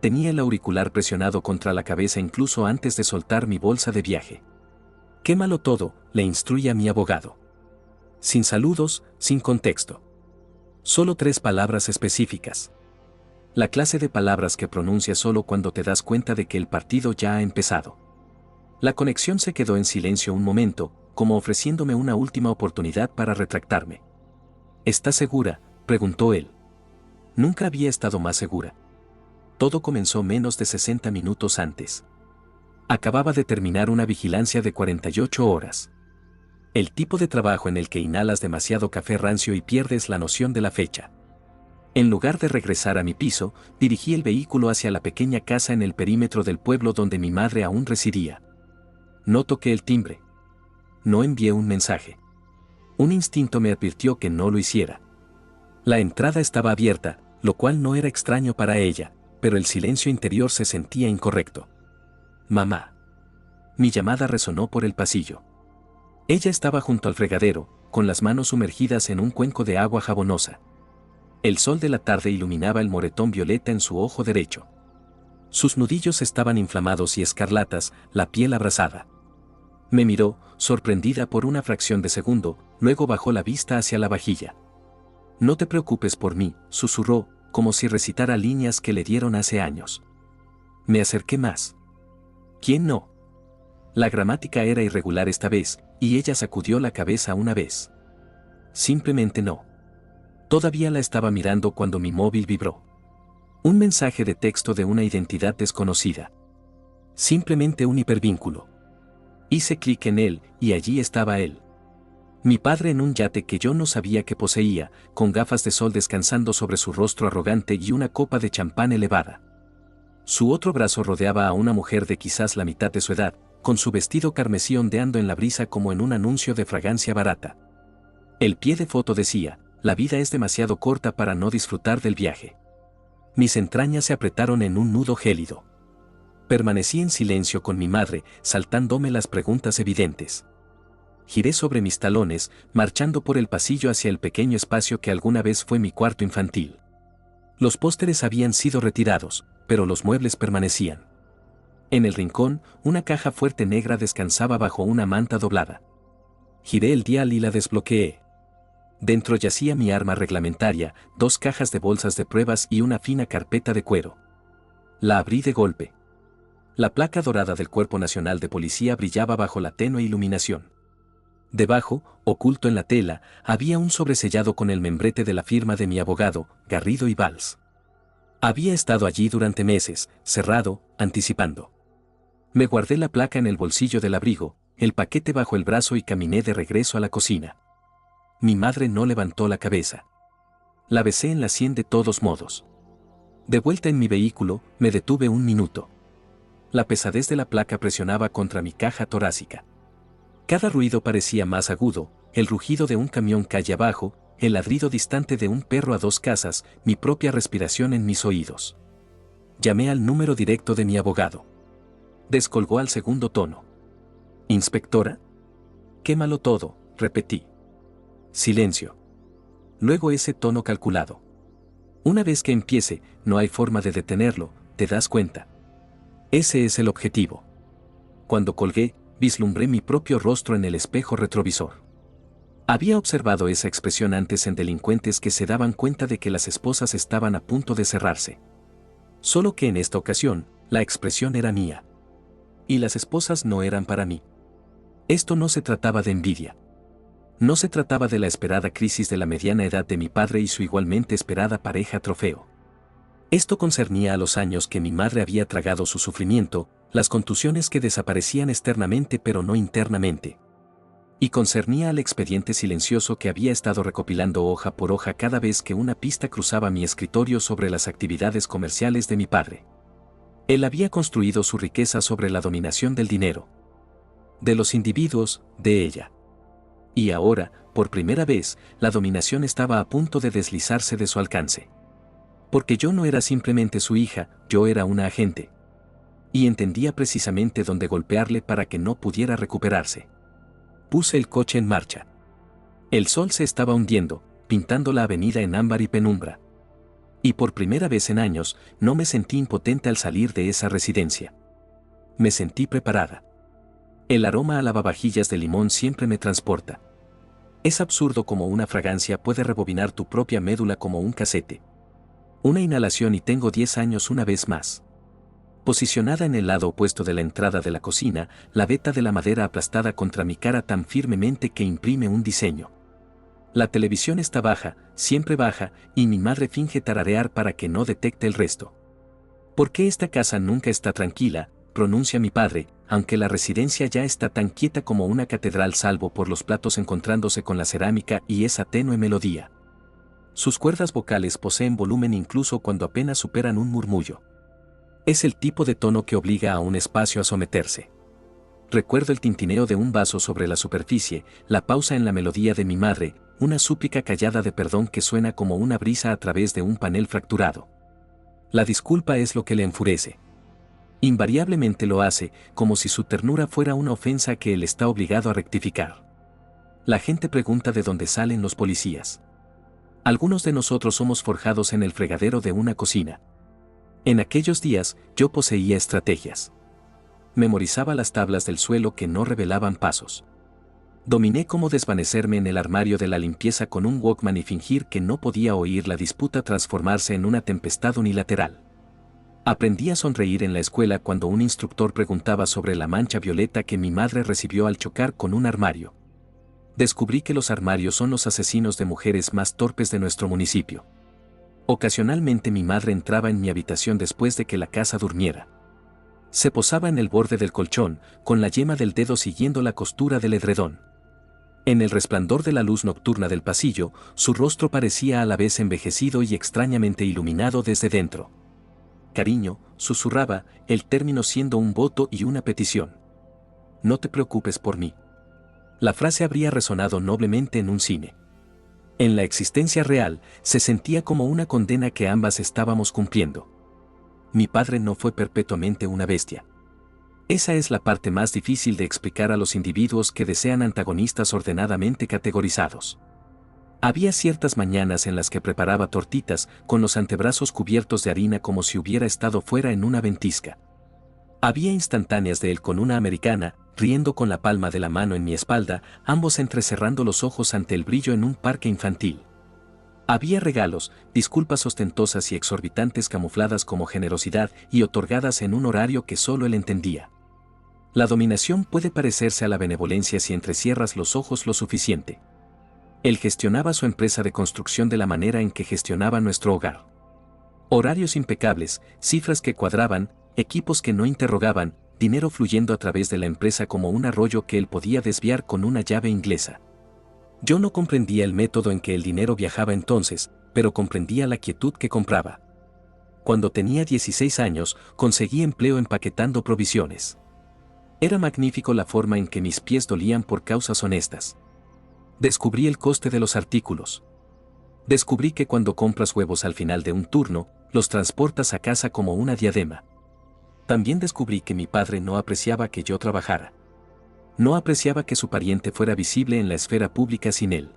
Tenía el auricular presionado contra la cabeza incluso antes de soltar mi bolsa de viaje. Quémalo todo, le instruye a mi abogado. Sin saludos, sin contexto. Solo 3 palabras específicas. La clase de palabras que pronuncias solo cuando te das cuenta de que el partido ya ha empezado. La conexión se quedó en silencio un momento, como ofreciéndome una última oportunidad para retractarme. ¿Estás segura?, preguntó él. Nunca había estado más segura. Todo comenzó menos de 60 minutos antes. Acababa de terminar una vigilancia de 48 horas. El tipo de trabajo en el que inhalas demasiado café rancio y pierdes la noción de la fecha. En lugar de regresar a mi piso, dirigí el vehículo hacia la pequeña casa en el perímetro del pueblo donde mi madre aún residía. No toqué el timbre. No envié un mensaje. Un instinto me advirtió que no lo hiciera. La entrada estaba abierta, lo cual no era extraño para ella, pero el silencio interior se sentía incorrecto. Mamá. Mi llamada resonó por el pasillo. Ella estaba junto al fregadero, con las manos sumergidas en un cuenco de agua jabonosa. El sol de la tarde iluminaba el moretón violeta en su ojo derecho. Sus nudillos estaban inflamados y escarlatas, la piel abrasada. Me miró, sorprendida por una fracción de segundo, luego bajó la vista hacia la vajilla. No te preocupes por mí, susurró, como si recitara líneas que le dieron hace años. Me acerqué más. ¿Quién no? La gramática era irregular esta vez, y ella sacudió la cabeza una vez. Simplemente no. Todavía la estaba mirando cuando mi móvil vibró. Un mensaje de texto de una identidad desconocida. Simplemente un hipervínculo. Hice clic en él, y allí estaba él. Mi padre en un yate que yo no sabía que poseía, con gafas de sol descansando sobre su rostro arrogante y una copa de champán elevada. Su otro brazo rodeaba a una mujer de quizás la mitad de su edad, con su vestido carmesí ondeando en la brisa como en un anuncio de fragancia barata. El pie de foto decía: la vida es demasiado corta para no disfrutar del viaje. Mis entrañas se apretaron en un nudo gélido. Permanecí en silencio con mi madre, saltándome las preguntas evidentes. Giré sobre mis talones, marchando por el pasillo hacia el pequeño espacio que alguna vez fue mi cuarto infantil. Los pósteres habían sido retirados, pero los muebles permanecían. En el rincón, una caja fuerte negra descansaba bajo una manta doblada. Giré el dial y la desbloqueé. Dentro yacía mi arma reglamentaria, 2 cajas de bolsas de pruebas y una fina carpeta de cuero. La abrí de golpe. La placa dorada del Cuerpo Nacional de Policía brillaba bajo la tenue iluminación. Debajo, oculto en la tela, había un sobresellado con el membrete de la firma de mi abogado, Garrido y Valls. Había estado allí durante meses, cerrado, anticipando. Me guardé la placa en el bolsillo del abrigo, el paquete bajo el brazo y caminé de regreso a la cocina. Mi madre no levantó la cabeza. La besé en la sien de todos modos. De vuelta en mi vehículo, me detuve un minuto. La pesadez de la placa presionaba contra mi caja torácica. Cada ruido parecía más agudo, el rugido de un camión calle abajo, el ladrido distante de un perro a 2 casas, mi propia respiración en mis oídos. Llamé al número directo de mi abogado. Descolgó al segundo tono. ¿Inspectora? Quémalo todo, repetí. Silencio. Luego ese tono calculado. Una vez que empiece, no hay forma de detenerlo, ¿te das cuenta? Ese es el objetivo. Cuando colgué, vislumbré mi propio rostro en el espejo retrovisor. Había observado esa expresión antes en delincuentes que se daban cuenta de que las esposas estaban a punto de cerrarse. Solo que en esta ocasión, la expresión era mía. Y las esposas no eran para mí. Esto no se trataba de envidia. No se trataba de la esperada crisis de la mediana edad de mi padre y su igualmente esperada pareja trofeo. Esto concernía a los años que mi madre había tragado su sufrimiento, las contusiones que desaparecían externamente pero no internamente. Y concernía al expediente silencioso que había estado recopilando hoja por hoja cada vez que una pista cruzaba mi escritorio sobre las actividades comerciales de mi padre. Él había construido su riqueza sobre la dominación del dinero. De los individuos, de ella. Y ahora, por primera vez, la dominación estaba a punto de deslizarse de su alcance. Porque yo no era simplemente su hija, yo era una agente. Y entendía precisamente dónde golpearle para que no pudiera recuperarse. Puse el coche en marcha. El sol se estaba hundiendo, pintando la avenida en ámbar y penumbra. Y por primera vez en años, no me sentí impotente al salir de esa residencia. Me sentí preparada. El aroma a lavavajillas de limón siempre me transporta. Es absurdo como una fragancia puede rebobinar tu propia médula como un casete. Una inhalación y tengo 10 años una vez más. Posicionada en el lado opuesto de la entrada de la cocina, la veta de la madera aplastada contra mi cara tan firmemente que imprime un diseño. La televisión está baja, siempre baja, y mi madre finge tararear para que no detecte el resto. ¿Por qué esta casa nunca está tranquila?, pronuncia mi padre, aunque la residencia ya está tan quieta como una catedral salvo por los platos encontrándose con la cerámica y esa tenue melodía. Sus cuerdas vocales poseen volumen incluso cuando apenas superan un murmullo. Es el tipo de tono que obliga a un espacio a someterse. Recuerdo el tintineo de un vaso sobre la superficie, la pausa en la melodía de mi madre, una súplica callada de perdón que suena como una brisa a través de un panel fracturado. La disculpa es lo que le enfurece. Invariablemente lo hace, como si su ternura fuera una ofensa que él está obligado a rectificar. La gente pregunta de dónde salen los policías. Algunos de nosotros somos forjados en el fregadero de una cocina. En aquellos días, yo poseía estrategias. Memorizaba las tablas del suelo que no revelaban pasos. Dominé cómo desvanecerme en el armario de la limpieza con un Walkman y fingir que no podía oír la disputa transformarse en una tempestad unilateral. Aprendí a sonreír en la escuela cuando un instructor preguntaba sobre la mancha violeta que mi madre recibió al chocar con un armario. Descubrí que los armarios son los asesinos de mujeres más torpes de nuestro municipio. Ocasionalmente mi madre entraba en mi habitación después de que la casa durmiera. Se posaba en el borde del colchón, con la yema del dedo siguiendo la costura del edredón. En el resplandor de la luz nocturna del pasillo, su rostro parecía a la vez envejecido y extrañamente iluminado desde dentro. Cariño, susurraba, el término siendo un voto y una petición. No te preocupes por mí. La frase habría resonado noblemente en un cine. En la existencia real, se sentía como una condena que ambas estábamos cumpliendo. Mi padre no fue perpetuamente una bestia. Esa es la parte más difícil de explicar a los individuos que desean antagonistas ordenadamente categorizados. Había ciertas mañanas en las que preparaba tortitas con los antebrazos cubiertos de harina como si hubiera estado fuera en una ventisca. Había instantáneas de él con una americana, riendo con la palma de la mano en mi espalda, ambos entrecerrando los ojos ante el brillo en un parque infantil. Había regalos, disculpas ostentosas y exorbitantes camufladas como generosidad y otorgadas en un horario que solo él entendía. La dominación puede parecerse a la benevolencia si entrecierras los ojos lo suficiente. Él gestionaba su empresa de construcción de la manera en que gestionaba nuestro hogar. Horarios impecables, cifras que cuadraban, equipos que no interrogaban, dinero fluyendo a través de la empresa como un arroyo que él podía desviar con una llave inglesa. Yo no comprendía el método en que el dinero viajaba entonces, pero comprendía la quietud que compraba. Cuando tenía 16 años, conseguí empleo empaquetando provisiones. Era magnífico la forma en que mis pies dolían por causas honestas. Descubrí el coste de los artículos. Descubrí que cuando compras huevos al final de un turno, los transportas a casa como una diadema. También descubrí que mi padre no apreciaba que yo trabajara. No apreciaba que su pariente fuera visible en la esfera pública sin él.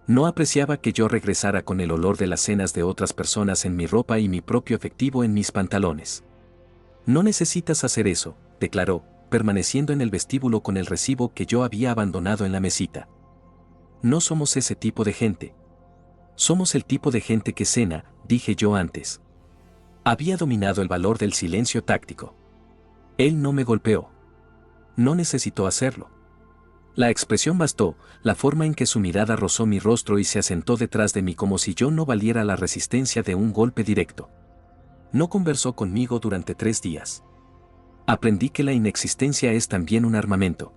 No apreciaba que yo regresara con el olor de las cenas de otras personas en mi ropa y mi propio efectivo en mis pantalones. No necesitas hacer eso, declaró, permaneciendo en el vestíbulo con el recibo que yo había abandonado en la mesita. No somos ese tipo de gente. Somos el tipo de gente que cena, dije yo antes. Había dominado el valor del silencio táctico. Él no me golpeó. No necesitó hacerlo. La expresión bastó, la forma en que su mirada rozó mi rostro y se asentó detrás de mí como si yo no valiera la resistencia de un golpe directo. No conversó conmigo durante 3 días. Aprendí que la inexistencia es también un armamento.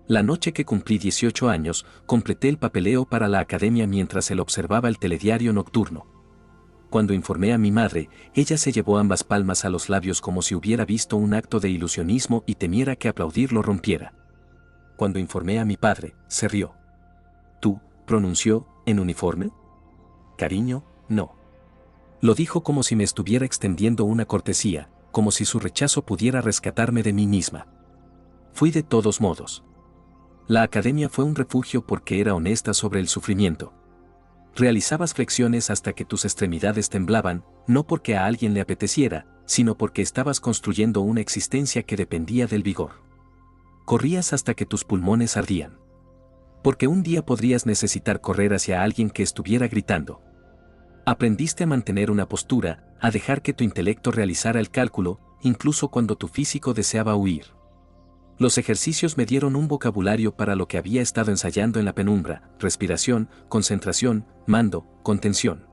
La noche que cumplí 18 años, completé el papeleo para la academia mientras él observaba el telediario nocturno. Cuando informé a mi madre, ella se llevó ambas palmas a los labios como si hubiera visto un acto de ilusionismo y temiera que aplaudir lo rompiera. Cuando informé a mi padre, se rió. ¿Tú, pronunció, en uniforme? Cariño, no. Lo dijo como si me estuviera extendiendo una cortesía, como si su rechazo pudiera rescatarme de mí misma. Fui de todos modos. La academia fue un refugio porque era honesta sobre el sufrimiento. Realizabas flexiones hasta que tus extremidades temblaban, no porque a alguien le apeteciera, sino porque estabas construyendo una existencia que dependía del vigor. Corrías hasta que tus pulmones ardían. Porque un día podrías necesitar correr hacia alguien que estuviera gritando. Aprendiste a mantener una postura, a dejar que tu intelecto realizara el cálculo, incluso cuando tu físico deseaba huir. Los ejercicios me dieron un vocabulario para lo que había estado ensayando en la penumbra: respiración, concentración, mando, contención.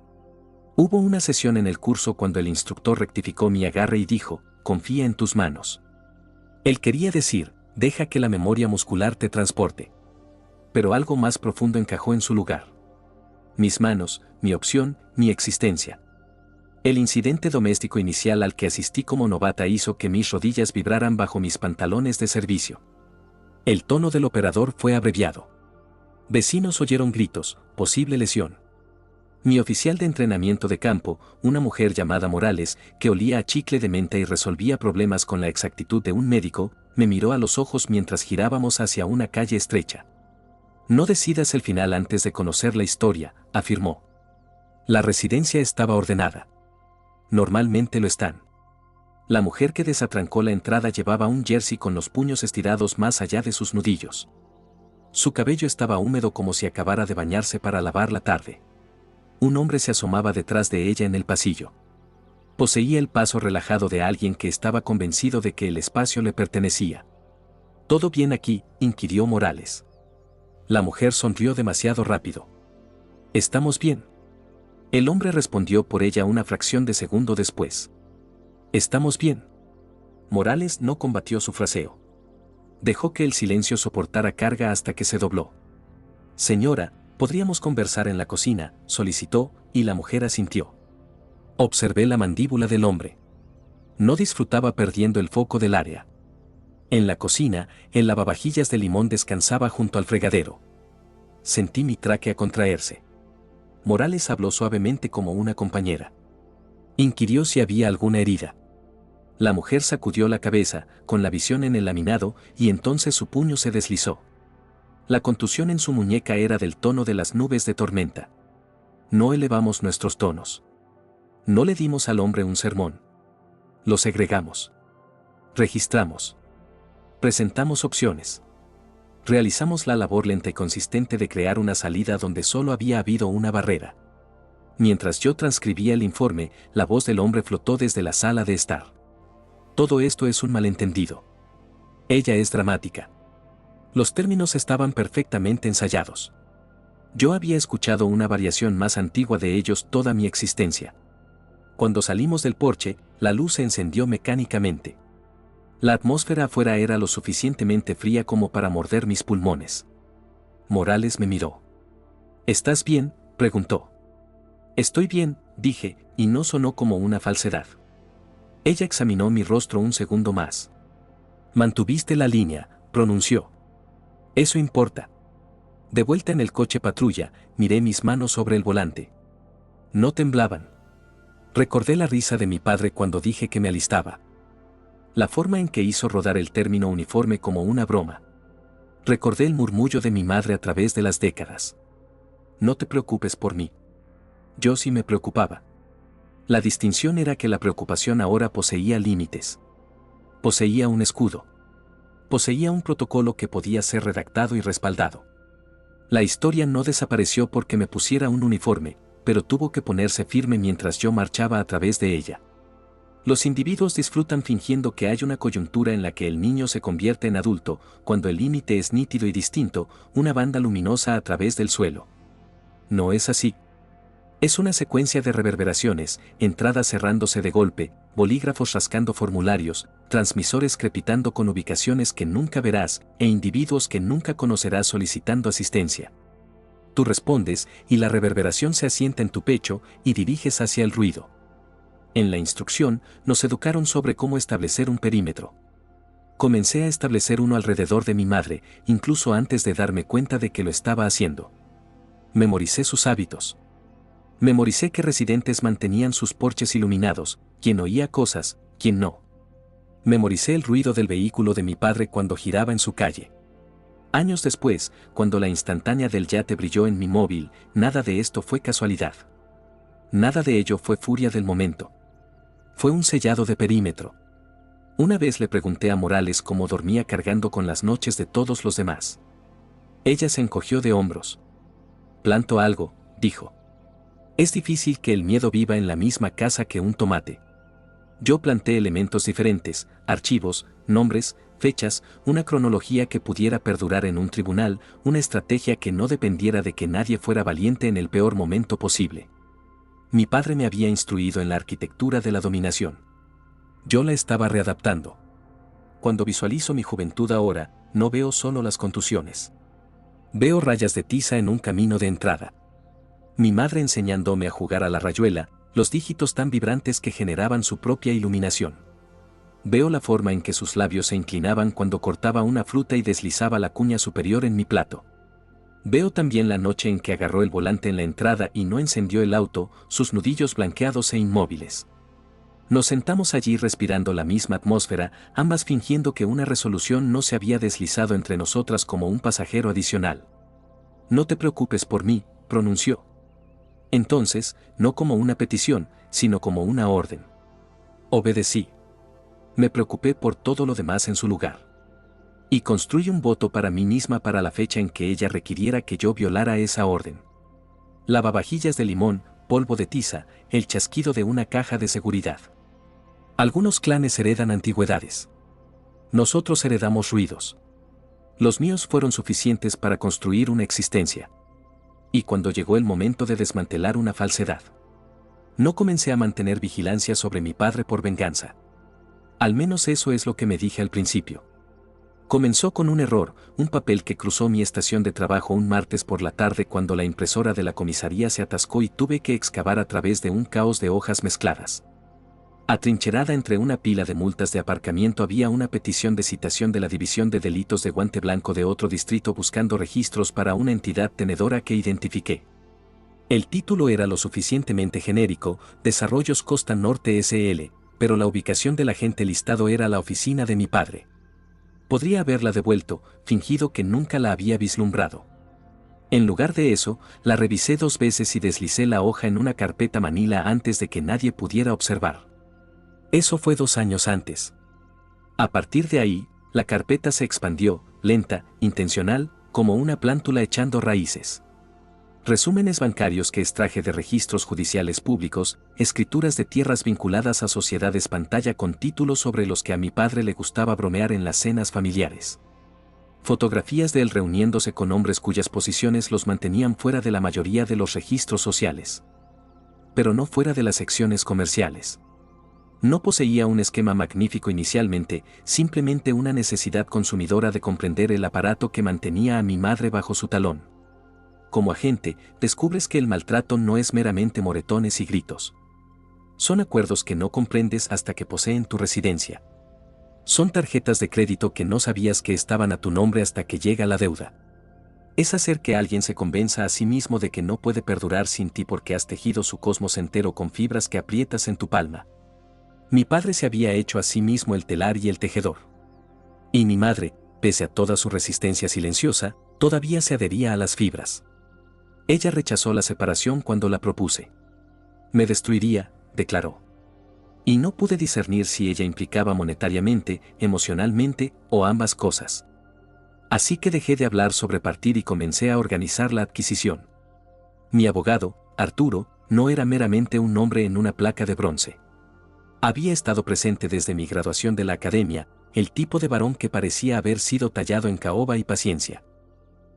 Hubo una sesión en el curso cuando el instructor rectificó mi agarre y dijo: confía en tus manos. Él quería decir: deja que la memoria muscular te transporte. Pero algo más profundo encajó en su lugar. Mis manos, mi opción, mi existencia. El incidente doméstico inicial al que asistí como novata hizo que mis rodillas vibraran bajo mis pantalones de servicio. El tono del operador fue abreviado. Vecinos oyeron gritos: posible lesión. Mi oficial de entrenamiento de campo, una mujer llamada Morales, que olía a chicle de menta y resolvía problemas con la exactitud de un médico, me miró a los ojos mientras girábamos hacia una calle estrecha. No decidas el final antes de conocer la historia, afirmó. La residencia estaba ordenada. Normalmente lo están. La mujer que desatrancó la entrada llevaba un jersey con los puños estirados más allá de sus nudillos. Su cabello estaba húmedo como si acabara de bañarse para lavar la tarde. Un hombre se asomaba detrás de ella en el pasillo. Poseía el paso relajado de alguien que estaba convencido de que el espacio le pertenecía. ¿Todo bien aquí?, inquirió Morales. La mujer sonrió demasiado rápido. ¿Estamos bien? El hombre respondió por ella una fracción de segundo después. ¿Estamos bien? Morales no combatió su fraseo. Dejó que el silencio soportara carga hasta que se dobló. Señora, ¿podríamos conversar en la cocina?, solicitó, y la mujer asintió. Observé la mandíbula del hombre. No disfrutaba perdiendo el foco del área. En la cocina, el lavavajillas de limón descansaba junto al fregadero. Sentí mi tráquea contraerse. Morales habló suavemente como una compañera. Inquirió si había alguna herida. La mujer sacudió la cabeza, con la visión en el laminado, y entonces su puño se deslizó. La contusión en su muñeca era del tono de las nubes de tormenta. No elevamos nuestros tonos. No le dimos al hombre un sermón. Lo segregamos. Registramos. Presentamos opciones. Realizamos la labor lenta y consistente de crear una salida donde solo había habido una barrera. Mientras yo transcribía el informe, la voz del hombre flotó desde la sala de estar. Todo esto es un malentendido. Ella es dramática. Los términos estaban perfectamente ensayados. Yo había escuchado una variación más antigua de ellos toda mi existencia. Cuando salimos del porche, la luz se encendió mecánicamente. La atmósfera afuera era lo suficientemente fría como para morder mis pulmones. Morales me miró. ¿Estás bien?, preguntó. Estoy bien, dije, y no sonó como una falsedad. Ella examinó mi rostro un segundo más. Mantuviste la línea, pronunció. Eso importa. De vuelta en el coche patrulla, miré mis manos sobre el volante. No temblaban. Recordé la risa de mi padre cuando dije que me alistaba. La forma en que hizo rodar el término uniforme como una broma. Recordé el murmullo de mi madre a través de las décadas. No te preocupes por mí. Yo sí me preocupaba. La distinción era que la preocupación ahora poseía límites. Poseía un escudo. Poseía un protocolo que podía ser redactado y respaldado. La historia no desapareció porque me pusiera un uniforme, pero tuvo que ponerse firme mientras yo marchaba a través de ella. Los individuos disfrutan fingiendo que hay una coyuntura en la que el niño se convierte en adulto, cuando el límite es nítido y distinto, una banda luminosa a través del suelo. No es así. Es una secuencia de reverberaciones, entradas cerrándose de golpe, bolígrafos rascando formularios, transmisores crepitando con ubicaciones que nunca verás, e individuos que nunca conocerás solicitando asistencia. Tú respondes, y la reverberación se asienta en tu pecho, y diriges hacia el ruido. En la instrucción, nos educaron sobre cómo establecer un perímetro. Comencé a establecer uno alrededor de mi madre, incluso antes de darme cuenta de que lo estaba haciendo. Memoricé sus hábitos. Memoricé qué residentes mantenían sus porches iluminados, quién oía cosas, quién no. Memoricé el ruido del vehículo de mi padre cuando giraba en su calle. Años después, cuando la instantánea del yate brilló en mi móvil, nada de esto fue casualidad. Nada de ello fue furia del momento. Fue un sellado de perímetro. Una vez le pregunté a Morales cómo dormía cargando con las noches de todos los demás. Ella se encogió de hombros. Planto algo, dijo. Es difícil que el miedo viva en la misma casa que un tomate. Yo planté elementos diferentes, archivos, nombres, fechas, una cronología que pudiera perdurar en un tribunal, una estrategia que no dependiera de que nadie fuera valiente en el peor momento posible. Mi padre me había instruido en la arquitectura de la dominación. Yo la estaba readaptando. Cuando visualizo mi juventud ahora, no veo solo las contusiones. Veo rayas de tiza en un camino de entrada. Mi madre enseñándome a jugar a la rayuela, los dígitos tan vibrantes que generaban su propia iluminación. Veo la forma en que sus labios se inclinaban cuando cortaba una fruta y deslizaba la cuña superior en mi plato. Veo también la noche en que agarró el volante en la entrada y no encendió el auto, sus nudillos blanqueados e inmóviles. Nos sentamos allí respirando la misma atmósfera, ambas fingiendo que una resolución no se había deslizado entre nosotras como un pasajero adicional. No te preocupes por mí, pronunció. Entonces, no como una petición, sino como una orden. Obedecí. Me preocupé por todo lo demás en su lugar. Y construí un voto para mí misma para la fecha en que ella requiriera que yo violara esa orden. Lavavajillas de limón, polvo de tiza, el chasquido de una caja de seguridad. Algunos clanes heredan antigüedades. Nosotros heredamos ruidos. Los míos fueron suficientes para construir una existencia. Y cuando llegó el momento de desmantelar una falsedad, no comencé a mantener vigilancia sobre mi padre por venganza. Al menos eso es lo que me dije al principio. Comenzó con un error, un papel que cruzó mi estación de trabajo un martes por la tarde cuando la impresora de la comisaría se atascó y tuve que excavar a través de un caos de hojas mezcladas. Atrincherada entre una pila de multas de aparcamiento había una petición de citación de la División de Delitos de Guante Blanco de otro distrito buscando registros para una entidad tenedora que identifiqué. El título era lo suficientemente genérico, Desarrollos Costa Norte S.L., pero la ubicación del agente listado era la oficina de mi padre. Podría haberla devuelto, fingido que nunca la había vislumbrado. En lugar de eso, la revisé 2 veces y deslicé la hoja en una carpeta manila antes de que nadie pudiera observar. Eso fue 2 años antes. A partir de ahí, la carpeta se expandió, lenta, intencional, como una plántula echando raíces. Resúmenes bancarios que extraje de registros judiciales públicos, escrituras de tierras vinculadas a sociedades pantalla con títulos sobre los que a mi padre le gustaba bromear en las cenas familiares. Fotografías de él reuniéndose con hombres cuyas posiciones los mantenían fuera de la mayoría de los registros sociales. Pero no fuera de las secciones comerciales. No poseía un esquema magnífico inicialmente, simplemente una necesidad consumidora de comprender el aparato que mantenía a mi madre bajo su talón. Como agente, descubres que el maltrato no es meramente moretones y gritos. Son acuerdos que no comprendes hasta que poseen tu residencia. Son tarjetas de crédito que no sabías que estaban a tu nombre hasta que llega la deuda. Es hacer que alguien se convenza a sí mismo de que no puede perdurar sin ti porque has tejido su cosmos entero con fibras que aprietas en tu palma. Mi padre se había hecho a sí mismo el telar y el tejedor. Y mi madre, pese a toda su resistencia silenciosa, todavía se adhería a las fibras. Ella rechazó la separación cuando la propuse. Me destruiría, declaró. Y no pude discernir si ella implicaba monetariamente, emocionalmente o ambas cosas. Así que dejé de hablar sobre partir y comencé a organizar la adquisición. Mi abogado, Arturo, no era meramente un nombre en una placa de bronce. Había estado presente desde mi graduación de la academia, el tipo de varón que parecía haber sido tallado en caoba y paciencia.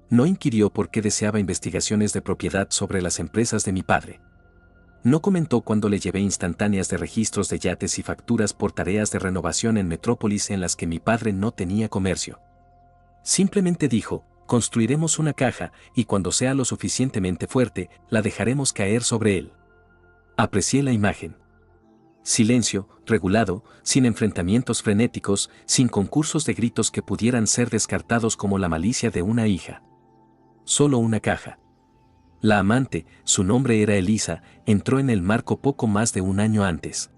No inquirió por qué deseaba investigaciones de propiedad sobre las empresas de mi padre. No comentó cuando le llevé instantáneas de registros de yates y facturas por tareas de renovación en metrópolis en las que mi padre no tenía comercio. Simplemente dijo, construiremos una caja y cuando sea lo suficientemente fuerte, la dejaremos caer sobre él. Aprecié la imagen. Silencio, regulado, sin enfrentamientos frenéticos, sin concursos de gritos que pudieran ser descartados como la malicia de una hija. Solo una caja. La amante, su nombre era Elisa, entró en el marco poco más de un año antes.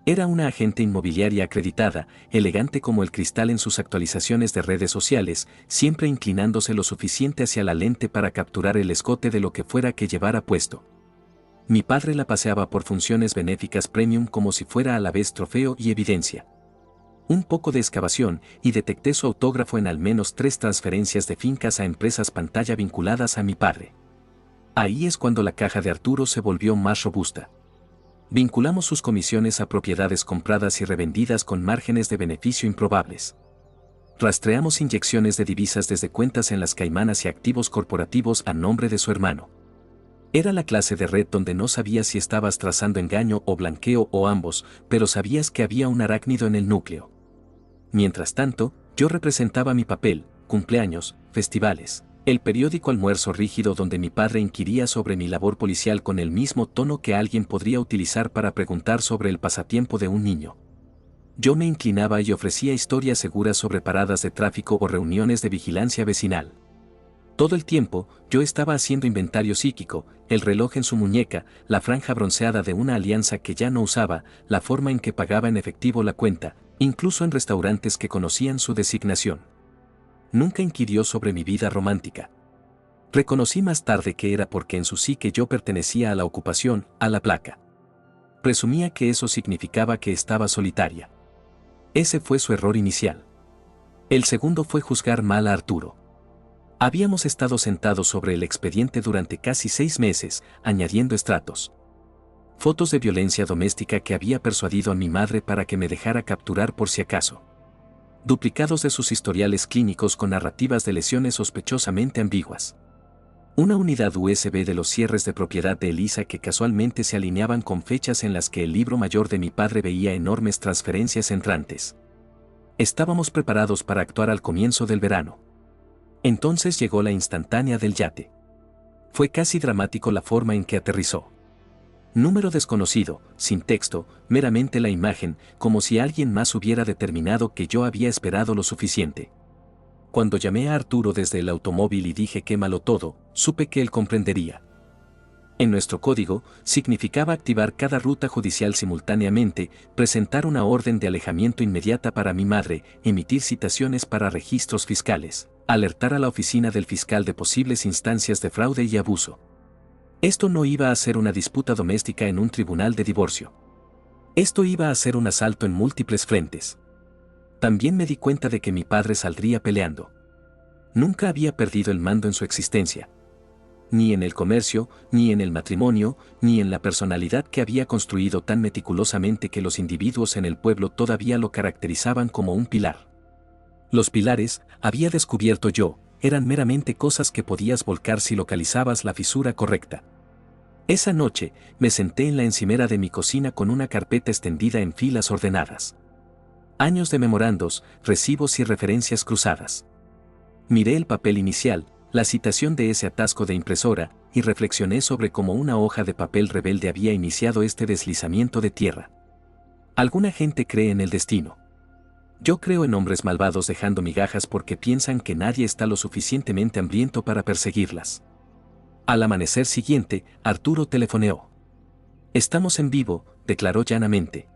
Era una agente inmobiliaria acreditada, elegante como el cristal en sus actualizaciones de redes sociales, siempre inclinándose lo suficiente hacia la lente para capturar el escote de lo que fuera que llevara puesto. Mi padre la paseaba por funciones benéficas premium como si fuera a la vez trofeo y evidencia. Un poco de excavación y detecté su autógrafo en al menos 3 transferencias de fincas a empresas pantalla vinculadas a mi padre. Ahí es cuando la caja de Arturo se volvió más robusta. Vinculamos sus comisiones a propiedades compradas y revendidas con márgenes de beneficio improbables. Rastreamos inyecciones de divisas desde cuentas en las Caimanas y activos corporativos a nombre de su hermano. Era la clase de red donde no sabías si estabas trazando engaño o blanqueo o ambos, pero sabías que había un arácnido en el núcleo. Mientras tanto, yo representaba mi papel, cumpleaños, festivales, el periódico almuerzo rígido donde mi padre inquiría sobre mi labor policial con el mismo tono que alguien podría utilizar para preguntar sobre el pasatiempo de un niño. Yo me inclinaba y ofrecía historias seguras sobre paradas de tráfico o reuniones de vigilancia vecinal. Todo el tiempo, yo estaba haciendo inventario psíquico, el reloj en su muñeca, la franja bronceada de una alianza que ya no usaba, la forma en que pagaba en efectivo la cuenta, incluso en restaurantes que conocían su designación. Nunca inquirió sobre mi vida romántica. Reconocí más tarde que era porque en su psique yo pertenecía a la ocupación, a la placa. Presumía que eso significaba que estaba solitaria. Ese fue su error inicial. El segundo fue juzgar mal a Arturo. Habíamos estado sentados sobre el expediente durante casi 6 meses, añadiendo estratos. Fotos de violencia doméstica que había persuadido a mi madre para que me dejara capturar por si acaso. Duplicados de sus historiales clínicos con narrativas de lesiones sospechosamente ambiguas. Una unidad USB de los cierres de propiedad de Elisa que casualmente se alineaban con fechas en las que el libro mayor de mi padre veía enormes transferencias entrantes. Estábamos preparados para actuar al comienzo del verano. Entonces llegó la instantánea del yate. Fue casi dramático la forma en que aterrizó. Número desconocido, sin texto, meramente la imagen, como si alguien más hubiera determinado que yo había esperado lo suficiente. Cuando llamé a Arturo desde el automóvil y dije quémalo todo, supe que él comprendería. En nuestro código, significaba activar cada ruta judicial simultáneamente, presentar una orden de alejamiento inmediata para mi madre, emitir citaciones para registros fiscales, alertar a la oficina del fiscal de posibles instancias de fraude y abuso. Esto no iba a ser una disputa doméstica en un tribunal de divorcio. Esto iba a ser un asalto en múltiples frentes. También me di cuenta de que mi padre saldría peleando. Nunca había perdido el mando en su existencia. Ni en el comercio, ni en el matrimonio, ni en la personalidad que había construido tan meticulosamente que los individuos en el pueblo todavía lo caracterizaban como un pilar. Los pilares, había descubierto yo, eran meramente cosas que podías volcar si localizabas la fisura correcta. Esa noche, me senté en la encimera de mi cocina con una carpeta extendida en filas ordenadas. Años de memorandos, recibos y referencias cruzadas. Miré el papel inicial, la citación de ese atasco de impresora, y reflexioné sobre cómo una hoja de papel rebelde había iniciado este deslizamiento de tierra. Alguna gente cree en el destino. Yo creo en hombres malvados dejando migajas porque piensan que nadie está lo suficientemente hambriento para perseguirlas. Al amanecer siguiente, Arturo telefoneó. «Estamos en vivo», declaró llanamente.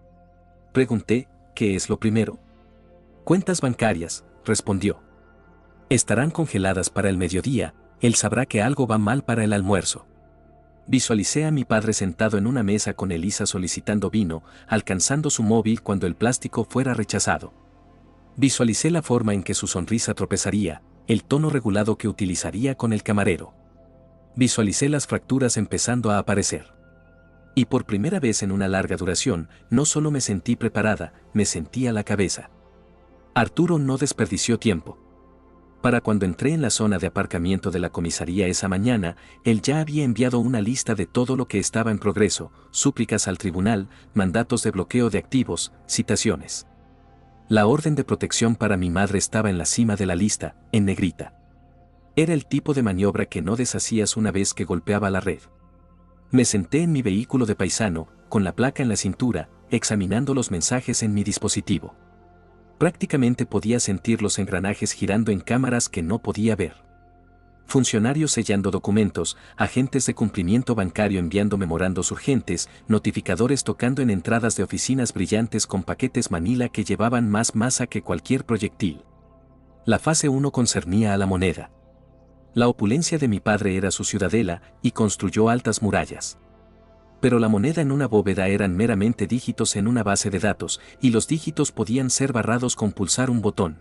Pregunté, ¿qué es lo primero? «Cuentas bancarias», respondió. «Estarán congeladas para el mediodía, él sabrá que algo va mal para el almuerzo». Visualicé a mi padre sentado en una mesa con Elisa solicitando vino, alcanzando su móvil cuando el plástico fuera rechazado. Visualicé la forma en que su sonrisa tropezaría, el tono regulado que utilizaría con el camarero. Visualicé las fracturas empezando a aparecer. Y por primera vez en una larga duración, no solo me sentí preparada, me sentí a la cabeza. Arturo no desperdició tiempo. Para cuando entré en la zona de aparcamiento de la comisaría esa mañana, él ya había enviado una lista de todo lo que estaba en progreso, súplicas al tribunal, mandatos de bloqueo de activos, citaciones. La orden de protección para mi madre estaba en la cima de la lista, en negrita. Era el tipo de maniobra que no deshacías una vez que golpeaba la red. Me senté en mi vehículo de paisano, con la placa en la cintura, examinando los mensajes en mi dispositivo. Prácticamente podía sentir los engranajes girando en cámaras que no podía ver. Funcionarios sellando documentos, agentes de cumplimiento bancario enviando memorandos urgentes, notificadores tocando en entradas de oficinas brillantes con paquetes Manila que llevaban más masa que cualquier proyectil. La fase 1 concernía a la moneda. La opulencia de mi padre era su ciudadela y construyó altas murallas. Pero la moneda en una bóveda eran meramente dígitos en una base de datos, y los dígitos podían ser barrados con pulsar un botón.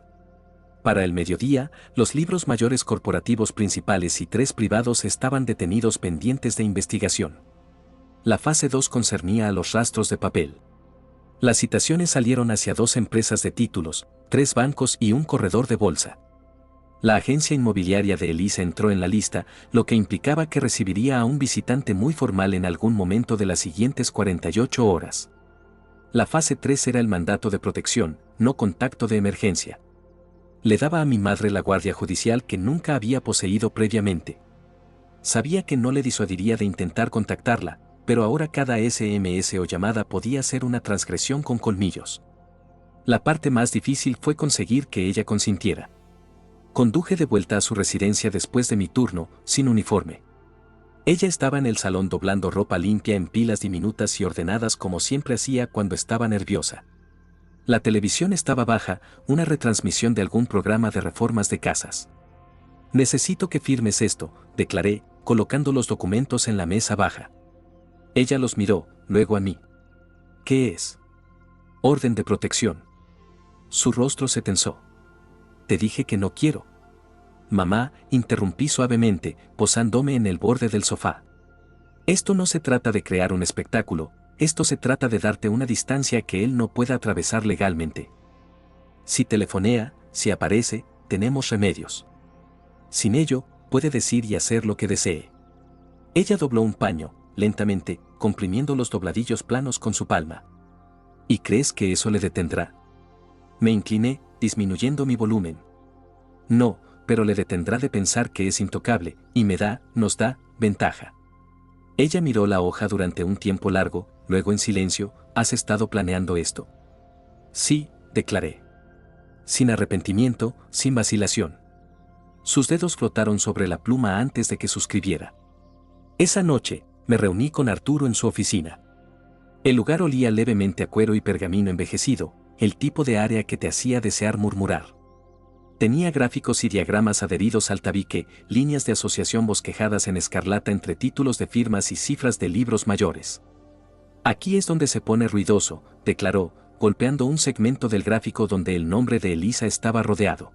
Para el mediodía, los libros mayores corporativos principales y 3 privados estaban detenidos pendientes de investigación. La fase 2 concernía a los rastros de papel. Las citaciones salieron hacia 2 empresas de títulos, 3 bancos y un corredor de bolsa. La agencia inmobiliaria de Elisa entró en la lista, lo que implicaba que recibiría a un visitante muy formal en algún momento de las siguientes 48 horas. La fase 3 era el mandato de protección, no contacto de emergencia. Le daba a mi madre la guardia judicial que nunca había poseído previamente. Sabía que no le disuadiría de intentar contactarla, pero ahora cada SMS o llamada podía ser una transgresión con colmillos. La parte más difícil fue conseguir que ella consintiera. Conduje de vuelta a su residencia después de mi turno, sin uniforme. Ella estaba en el salón doblando ropa limpia en pilas diminutas y ordenadas como siempre hacía cuando estaba nerviosa. La televisión estaba baja, una retransmisión de algún programa de reformas de casas. Necesito que firmes esto, declaré, colocando los documentos en la mesa baja. Ella los miró, luego a mí. ¿Qué es? Orden de protección. Su rostro se tensó. Te dije que no quiero. Mamá, interrumpí suavemente, posándome en el borde del sofá. Esto no se trata de crear un espectáculo, esto se trata de darte una distancia que él no pueda atravesar legalmente. Si telefonea, si aparece, tenemos remedios. Sin ello, puede decir y hacer lo que desee. Ella dobló un paño, lentamente, comprimiendo los dobladillos planos con su palma. ¿Y crees que eso le detendrá? Me incliné, disminuyendo mi volumen. No, pero le detendrá de pensar que es intocable, y nos da, ventaja. Ella miró la hoja durante un tiempo largo, luego en silencio. ¿Has estado planeando esto? Sí, declaré. Sin arrepentimiento, sin vacilación. Sus dedos flotaron sobre la pluma antes de que suscribiera. Esa noche, me reuní con Arturo en su oficina. El lugar olía levemente a cuero y pergamino envejecido, el tipo de área que te hacía desear murmurar. Tenía gráficos y diagramas adheridos al tabique, líneas de asociación bosquejadas en escarlata entre títulos de firmas y cifras de libros mayores. Aquí es donde se pone ruidoso, declaró, golpeando un segmento del gráfico donde el nombre de Elisa estaba rodeado.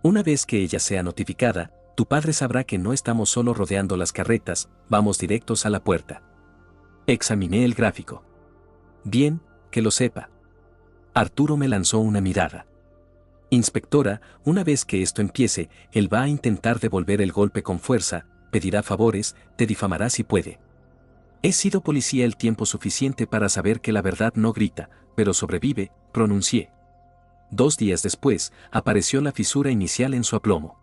Una vez que ella sea notificada, tu padre sabrá que no estamos solo rodeando las carretas, vamos directos a la puerta. Examiné el gráfico. Bien, que lo sepa. Arturo me lanzó una mirada. Inspectora, una vez que esto empiece, él va a intentar devolver el golpe con fuerza, pedirá favores, te difamará si puede. He sido policía el tiempo suficiente para saber que la verdad no grita, pero sobrevive, pronuncié. 2 días después, apareció la fisura inicial en su aplomo.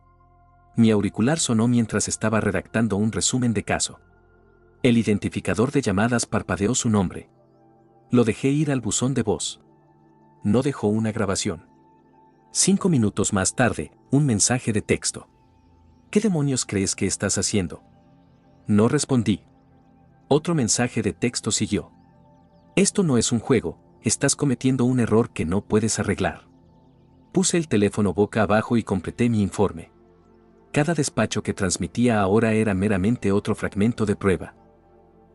Mi auricular sonó mientras estaba redactando un resumen de caso. El identificador de llamadas parpadeó su nombre. Lo dejé ir al buzón de voz. No dejó una grabación. 5 minutos más tarde, un mensaje de texto. ¿Qué demonios crees que estás haciendo? No respondí. Otro mensaje de texto siguió. Esto no es un juego, estás cometiendo un error que no puedes arreglar. Puse el teléfono boca abajo y completé mi informe. Cada despacho que transmitía ahora era meramente otro fragmento de prueba.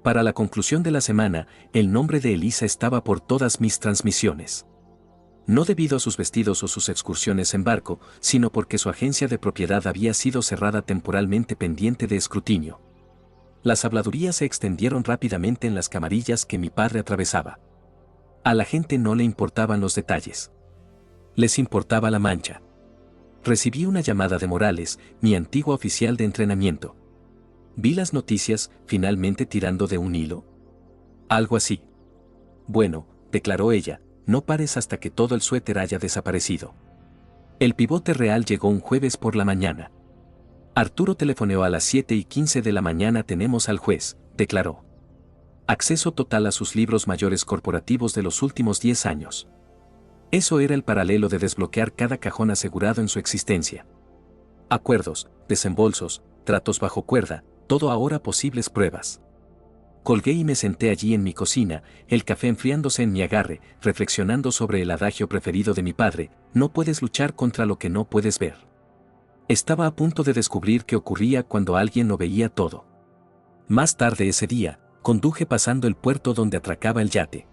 Para la conclusión de la semana, el nombre de Elisa estaba por todas mis transmisiones. No debido a sus vestidos o sus excursiones en barco, sino porque su agencia de propiedad había sido cerrada temporalmente pendiente de escrutinio. Las habladurías se extendieron rápidamente en las camarillas que mi padre atravesaba. A la gente no le importaban los detalles. Les importaba la mancha. Recibí una llamada de Morales, mi antiguo oficial de entrenamiento. Vi las noticias, finalmente tirando de un hilo. Algo así. Bueno, declaró ella, no pares hasta que todo el suéter haya desaparecido. El pivote real llegó un jueves por la mañana. Arturo telefoneó a las 7:15 de la mañana. Tenemos al juez, declaró. Acceso total a sus libros mayores corporativos de los últimos 10 años. Eso era el paralelo de desbloquear cada cajón asegurado en su existencia. Acuerdos, desembolsos, tratos bajo cuerda, todo ahora posibles pruebas. Colgué y me senté allí en mi cocina, el café enfriándose en mi agarre, reflexionando sobre el adagio preferido de mi padre: no puedes luchar contra lo que no puedes ver. Estaba a punto de descubrir qué ocurría cuando alguien lo veía todo. Más tarde ese día, conduje pasando el puerto donde atracaba el yate.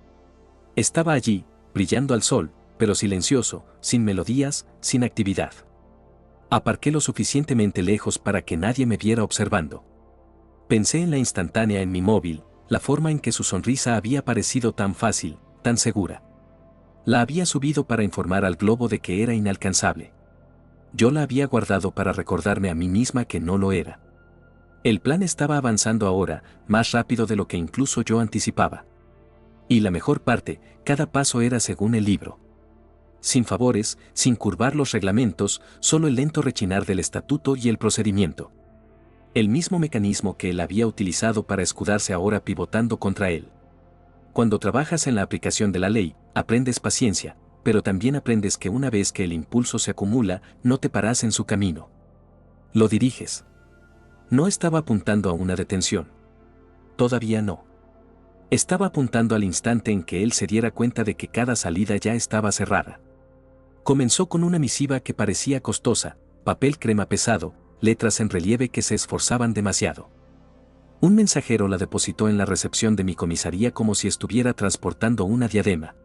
Estaba allí, brillando al sol, pero silencioso, sin melodías, sin actividad. Aparqué lo suficientemente lejos para que nadie me viera observando. Pensé en la instantánea en mi móvil, la forma en que su sonrisa había parecido tan fácil, tan segura. La había subido para informar al globo de que era inalcanzable. Yo la había guardado para recordarme a mí misma que no lo era. El plan estaba avanzando ahora, más rápido de lo que incluso yo anticipaba. Y la mejor parte, cada paso era según el libro. Sin favores, sin curvar los reglamentos, solo el lento rechinar del estatuto y el procedimiento. El mismo mecanismo que él había utilizado para escudarse ahora pivotando contra él. Cuando trabajas en la aplicación de la ley, aprendes paciencia, pero también aprendes que una vez que el impulso se acumula, no te paras en su camino. Lo diriges. No estaba apuntando a una detención. Todavía no. Estaba apuntando al instante en que él se diera cuenta de que cada salida ya estaba cerrada. Comenzó con una misiva que parecía costosa, papel crema pesado, letras en relieve que se esforzaban demasiado. Un mensajero la depositó en la recepción de mi comisaría como si estuviera transportando una diadema.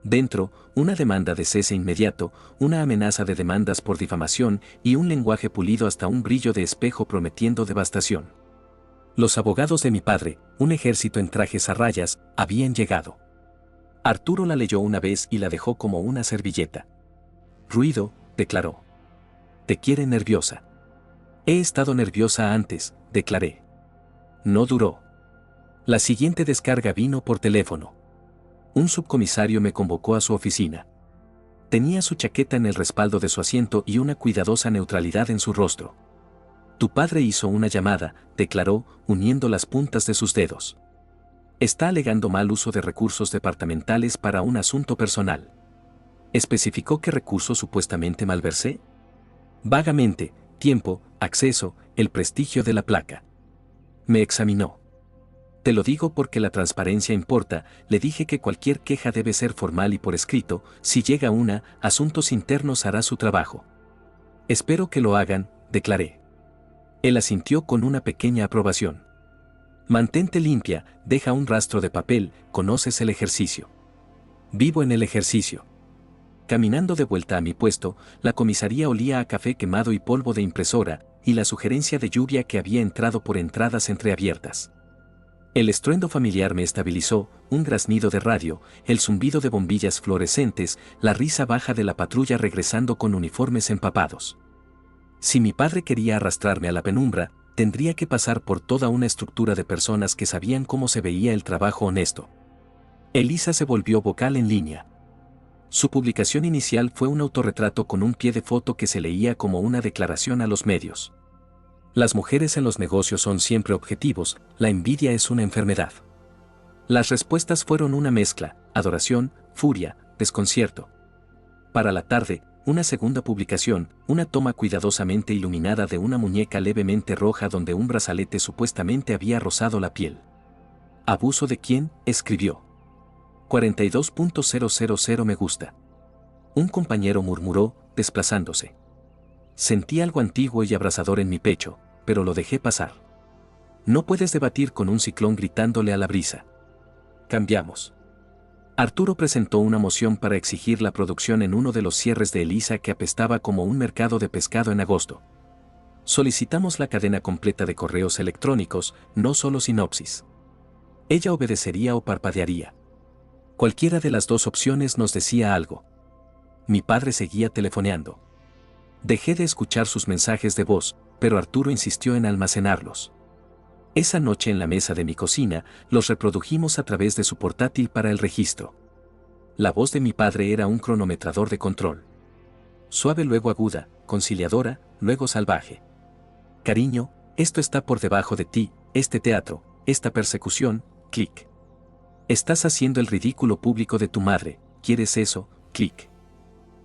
Dentro, una demanda de cese inmediato, una amenaza de demandas por difamación y un lenguaje pulido hasta un brillo de espejo prometiendo devastación. Los abogados de mi padre, un ejército en trajes a rayas, habían llegado. Arturo la leyó una vez y la dejó como una servilleta. Ruido, declaró. Te quiere nerviosa. He estado nerviosa antes, declaré. No duró. La siguiente descarga vino por teléfono. Un subcomisario me convocó a su oficina. Tenía su chaqueta en el respaldo de su asiento y una cuidadosa neutralidad en su rostro. Tu padre hizo una llamada, declaró, uniendo las puntas de sus dedos. Está alegando mal uso de recursos departamentales para un asunto personal. ¿Especificó qué recursos supuestamente malversé? Vagamente: tiempo, acceso, el prestigio de la placa. Me examinó. Te lo digo porque la transparencia importa, le dije que cualquier queja debe ser formal y por escrito, si llega una, Asuntos Internos hará su trabajo. Espero que lo hagan, declaré. Él asintió con una pequeña aprobación. Mantente limpia, deja un rastro de papel, conoces el ejercicio. Vivo en el ejercicio. Caminando de vuelta a mi puesto, la comisaría olía a café quemado y polvo de impresora, y la sugerencia de lluvia que había entrado por entradas entreabiertas. El estruendo familiar me estabilizó, un graznido de radio, el zumbido de bombillas fluorescentes, la risa baja de la patrulla regresando con uniformes empapados. Si mi padre quería arrastrarme a la penumbra, tendría que pasar por toda una estructura de personas que sabían cómo se veía el trabajo honesto. Elisa se volvió vocal en línea. Su publicación inicial fue un autorretrato con un pie de foto que se leía como una declaración a los medios. Las mujeres en los negocios son siempre objetivos, la envidia es una enfermedad. Las respuestas fueron una mezcla: adoración, furia, desconcierto. Para la tarde, una segunda publicación, una toma cuidadosamente iluminada de una muñeca levemente roja donde un brazalete supuestamente había rozado la piel. ¿Abuso de quién?, escribió. 42.000 me gusta. Un compañero murmuró, desplazándose. Sentí algo antiguo y abrasador en mi pecho, pero lo dejé pasar. No puedes debatir con un ciclón gritándole a la brisa. Cambiamos. Arturo presentó una moción para exigir la producción en uno de los cierres de Elisa que apestaba como un mercado de pescado en agosto. Solicitamos la cadena completa de correos electrónicos, no solo sinopsis. Ella obedecería o parpadearía. Cualquiera de las dos opciones nos decía algo. Mi padre seguía telefoneando. Dejé de escuchar sus mensajes de voz, pero Arturo insistió en almacenarlos. Esa noche en la mesa de mi cocina, los reprodujimos a través de su portátil para el registro. La voz de mi padre era un cronometrador de control. Suave, luego aguda, conciliadora, luego salvaje. Cariño, esto está por debajo de ti, este teatro, esta persecución, clic. Estás haciendo el ridículo público de tu madre, ¿quieres eso? Clic.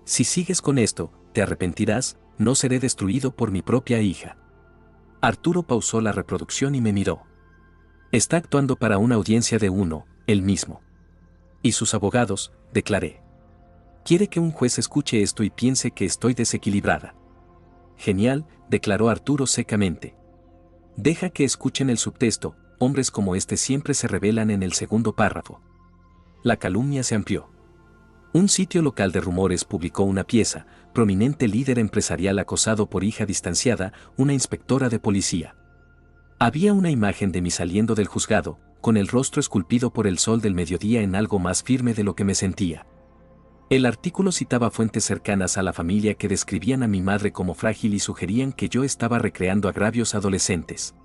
Si sigues con esto, te arrepentirás, no seré destruido por mi propia hija. Arturo pausó la reproducción y me miró. Está actuando para una audiencia de uno, él mismo. Y sus abogados, declaré. Quiere que un juez escuche esto y piense que estoy desequilibrada. Genial, declaró Arturo secamente. Deja que escuchen el subtexto, hombres como este siempre se revelan en el segundo párrafo. La calumnia se amplió. Un sitio local de rumores publicó una pieza, prominente líder empresarial acosado por hija distanciada, una inspectora de policía. Había una imagen de mí saliendo del juzgado, con el rostro esculpido por el sol del mediodía en algo más firme de lo que me sentía. El artículo citaba fuentes cercanas a la familia que describían a mi madre como frágil y sugerían que yo estaba recreando agravios adolescentes.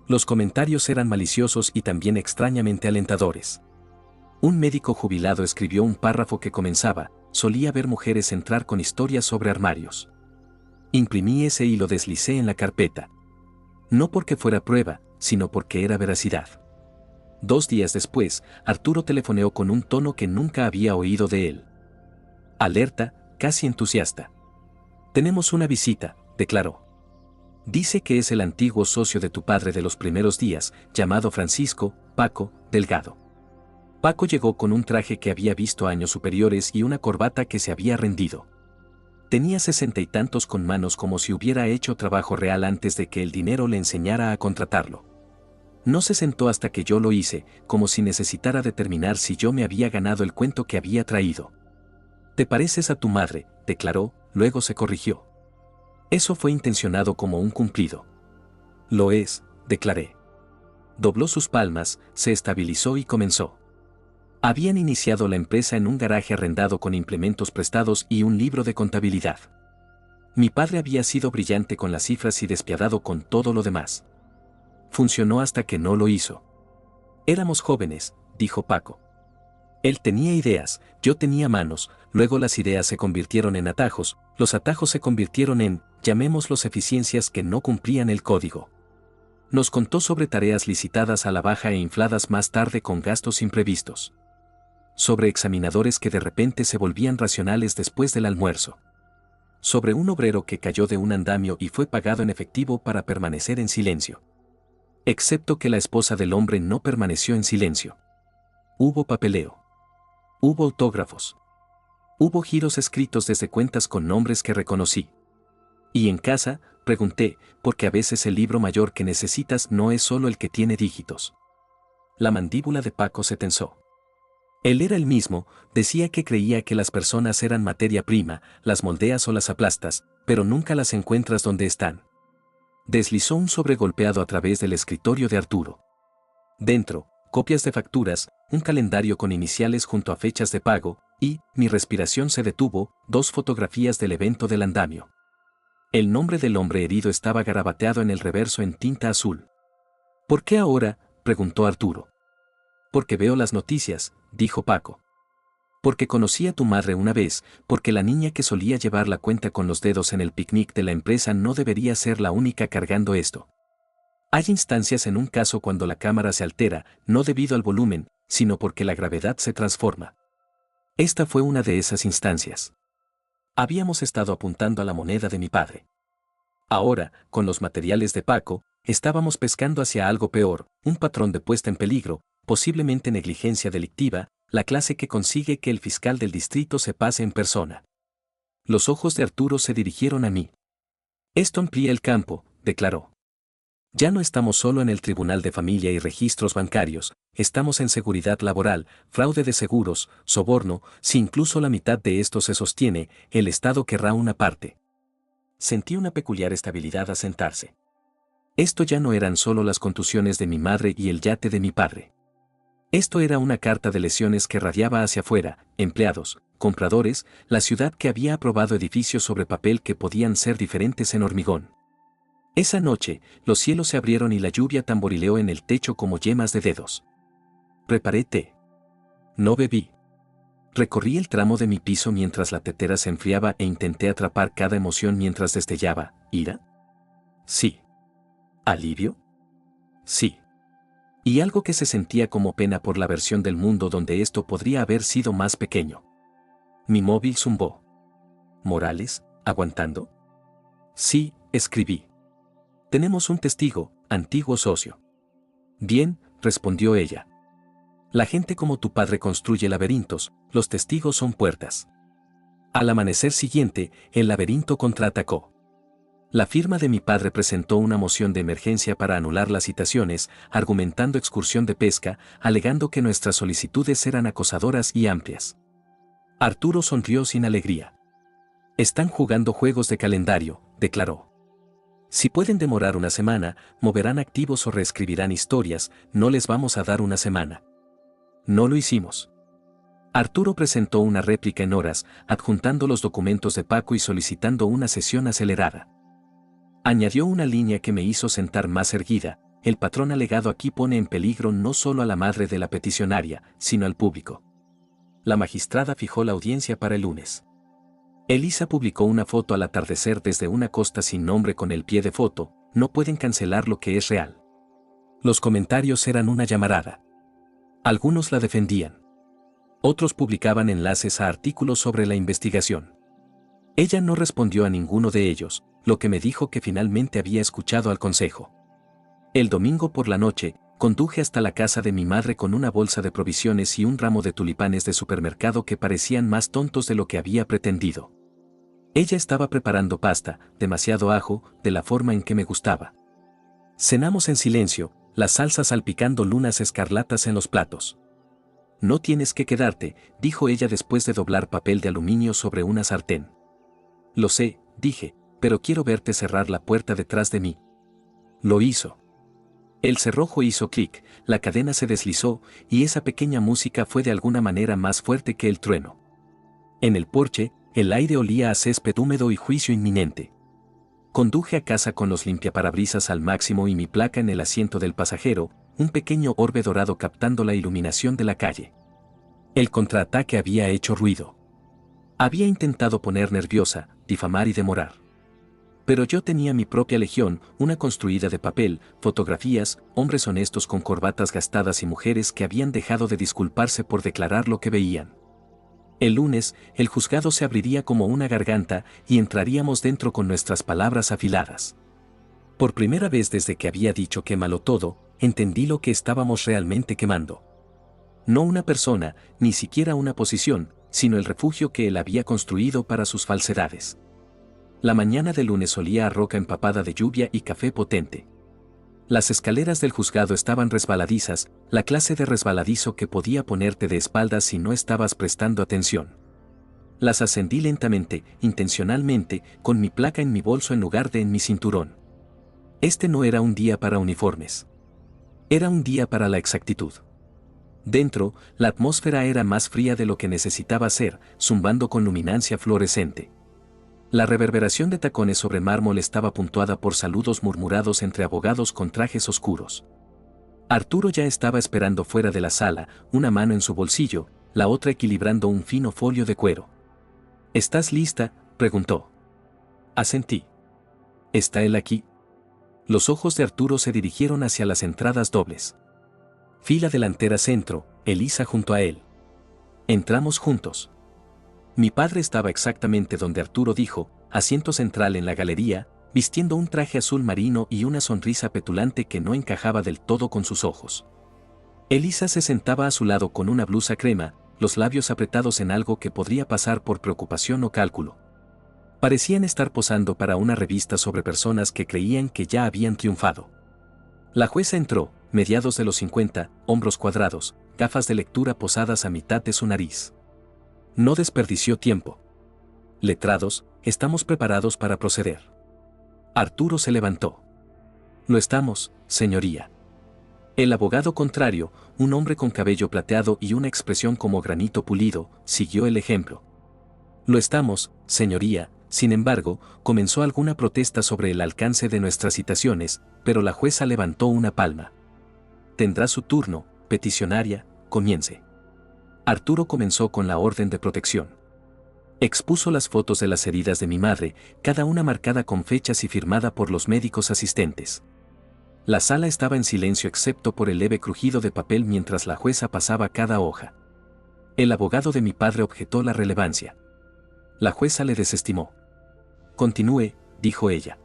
Los comentarios eran maliciosos y también extrañamente alentadores. Un médico jubilado escribió un párrafo que comenzaba: solía ver mujeres entrar con historias sobre armarios. Imprimí ese y lo deslicé en la carpeta. No porque fuera prueba, sino porque era veracidad. 2 días después, Arturo telefoneó con un tono que nunca había oído de él. Alerta, casi entusiasta. Tenemos una visita, declaró. Dice que es el antiguo socio de tu padre de los primeros días, llamado Francisco, Paco, Delgado. Paco llegó con un traje que había visto años superiores y una corbata que se había rendido. Tenía 60 y tantos con manos como si hubiera hecho trabajo real antes de que el dinero le enseñara a contratarlo. No se sentó hasta que yo lo hice, como si necesitara determinar si yo me había ganado el cuento que había traído. Te pareces a tu madre, declaró, luego se corrigió. Eso fue intencionado como un cumplido. Lo es, declaré. Dobló sus palmas, se estabilizó y comenzó. Habían iniciado la empresa en un garaje arrendado con implementos prestados y un libro de contabilidad. Mi padre había sido brillante con las cifras y despiadado con todo lo demás. Funcionó hasta que no lo hizo. Éramos jóvenes, dijo Paco. Él tenía ideas, yo tenía manos, luego las ideas se convirtieron en atajos, los atajos se convirtieron en, llamémoslos eficiencias que no cumplían el código. Nos contó sobre tareas licitadas a la baja e infladas más tarde con gastos imprevistos. Sobre examinadores que de repente se volvían racionales después del almuerzo. Sobre un obrero que cayó de un andamio y fue pagado en efectivo para permanecer en silencio. Excepto que la esposa del hombre no permaneció en silencio. Hubo papeleo. Hubo autógrafos. Hubo giros escritos desde cuentas con nombres que reconocí. Y en casa, pregunté, porque a veces el libro mayor que necesitas no es solo el que tiene dígitos. La mandíbula de Paco se tensó. Él era el mismo, decía que creía que las personas eran materia prima, las moldeas o las aplastas, pero nunca las encuentras donde están. Deslizó un sobre golpeado a través del escritorio de Arturo. Dentro, copias de facturas, un calendario con iniciales junto a fechas de pago, y, mi respiración se detuvo, 2 fotografías del evento del andamio. El nombre del hombre herido estaba garabateado en el reverso en tinta azul. ¿Por qué ahora?, preguntó Arturo. Porque veo las noticias, dijo Paco. Porque conocí a tu madre una vez, porque la niña que solía llevar la cuenta con los dedos en el picnic de la empresa no debería ser la única cargando esto. Hay instancias en un caso cuando la cámara se altera, no debido al volumen, sino porque la gravedad se transforma. Esta fue una de esas instancias. Habíamos estado apuntando a la moneda de mi padre. Ahora, con los materiales de Paco, estábamos pescando hacia algo peor, un patrón de puesta en peligro, posiblemente negligencia delictiva, la clase que consigue que el fiscal del distrito se pase en persona. Los ojos de Arturo se dirigieron a mí. Esto amplía el campo, declaró. Ya no estamos solo en el Tribunal de Familia y Registros Bancarios, estamos en seguridad laboral, fraude de seguros, soborno, si incluso la mitad de esto se sostiene, el Estado querrá una parte. Sentí una peculiar estabilidad asentarse. Esto ya no eran solo las contusiones de mi madre y el yate de mi padre. Esto era una carta de lesiones que radiaba hacia afuera, empleados, compradores, la ciudad que había aprobado edificios sobre papel que podían ser diferentes en hormigón. Esa noche, los cielos se abrieron y la lluvia tamborileó en el techo como yemas de dedos. Preparé té. No bebí. Recorrí el tramo de mi piso mientras la tetera se enfriaba e intenté atrapar cada emoción mientras destellaba. ¿Ira? Sí. ¿Alivio? Sí. Y algo que se sentía como pena por la versión del mundo donde esto podría haber sido más pequeño. Mi móvil zumbó. ¿Morales, aguantando? Sí, escribí. Tenemos un testigo, antiguo socio. Bien, respondió ella. La gente como tu padre construye laberintos, los testigos son puertas. Al amanecer siguiente, el laberinto contraatacó. La firma de mi padre presentó una moción de emergencia para anular las citaciones, argumentando excursión de pesca, alegando que nuestras solicitudes eran acosadoras y amplias. Arturo sonrió sin alegría. Están jugando juegos de calendario, declaró. Si pueden demorar una semana, moverán activos o reescribirán historias, no les vamos a dar una semana. No lo hicimos. Arturo presentó una réplica en horas, adjuntando los documentos de Paco y solicitando una sesión acelerada. Añadió una línea que me hizo sentar más erguida: el patrón alegado aquí pone en peligro no solo a la madre de la peticionaria, sino al público. La magistrada fijó la audiencia para el lunes. Elisa publicó una foto al atardecer desde una costa sin nombre con el pie de foto: no pueden cancelar lo que es real. Los comentarios eran una llamarada. Algunos la defendían. Otros publicaban enlaces a artículos sobre la investigación. Ella no respondió a ninguno de ellos, lo que me dijo que finalmente había escuchado al consejo. El domingo por la noche, conduje hasta la casa de mi madre con una bolsa de provisiones y un ramo de tulipanes de supermercado que parecían más tontos de lo que había pretendido. Ella estaba preparando pasta, demasiado ajo, de la forma en que me gustaba. Cenamos en silencio, la salsa salpicando lunas escarlatas en los platos. No tienes que quedarte, dijo ella después de doblar papel de aluminio sobre una sartén. Lo sé, dije, pero quiero verte cerrar la puerta detrás de mí. Lo hizo. El cerrojo hizo clic, la cadena se deslizó, y esa pequeña música fue de alguna manera más fuerte que el trueno. En el porche, el aire olía a césped húmedo y juicio inminente. Conduje a casa con los limpiaparabrisas al máximo y mi placa en el asiento del pasajero, un pequeño orbe dorado captando la iluminación de la calle. El contraataque había hecho ruido. Había intentado poner nerviosa, difamar y demorar. Pero yo tenía mi propia legión, una construida de papel, fotografías, hombres honestos con corbatas gastadas y mujeres que habían dejado de disculparse por declarar lo que veían. El lunes, el juzgado se abriría como una garganta y entraríamos dentro con nuestras palabras afiladas. Por primera vez desde que había dicho quémalo todo, entendí lo que estábamos realmente quemando. No una persona, ni siquiera una posición, sino el refugio que él había construido para sus falsedades. La mañana del lunes olía a roca empapada de lluvia y café potente. Las escaleras del juzgado estaban resbaladizas, la clase de resbaladizo que podía ponerte de espaldas si no estabas prestando atención. Las ascendí lentamente, intencionalmente, con mi placa en mi bolso en lugar de en mi cinturón. Este no era un día para uniformes. Era un día para la exactitud. Dentro, la atmósfera era más fría de lo que necesitaba ser, zumbando con luminancia fluorescente. La reverberación de tacones sobre mármol estaba puntuada por saludos murmurados entre abogados con trajes oscuros. Arturo ya estaba esperando fuera de la sala, una mano en su bolsillo, la otra equilibrando un fino folio de cuero. ¿Estás lista?, preguntó. Asentí. ¿Está él aquí? Los ojos de Arturo se dirigieron hacia las entradas dobles. Fila delantera centro, Elisa junto a él. Entramos juntos. Mi padre estaba exactamente donde Arturo dijo, asiento central en la galería, vistiendo un traje azul marino y una sonrisa petulante que no encajaba del todo con sus ojos. Elisa se sentaba a su lado con una blusa crema, los labios apretados en algo que podría pasar por preocupación o cálculo. Parecían estar posando para una revista sobre personas que creían que ya habían triunfado. La jueza entró, mediados de los 50, hombros cuadrados, gafas de lectura posadas a mitad de su nariz. No desperdició tiempo. Letrados, estamos preparados para proceder. Arturo se levantó. Lo estamos, señoría. El abogado contrario, un hombre con cabello plateado y una expresión como granito pulido, siguió el ejemplo. Lo estamos, señoría. Sin embargo, comenzó alguna protesta sobre el alcance de nuestras citaciones, pero la jueza levantó una palma. Tendrá su turno, peticionaria, comience. Arturo comenzó con la orden de protección. Expuso las fotos de las heridas de mi madre, cada una marcada con fechas y firmada por los médicos asistentes. La sala estaba en silencio excepto por el leve crujido de papel mientras la jueza pasaba cada hoja. El abogado de mi padre objetó la relevancia. La jueza le desestimó. Continúe, dijo ella.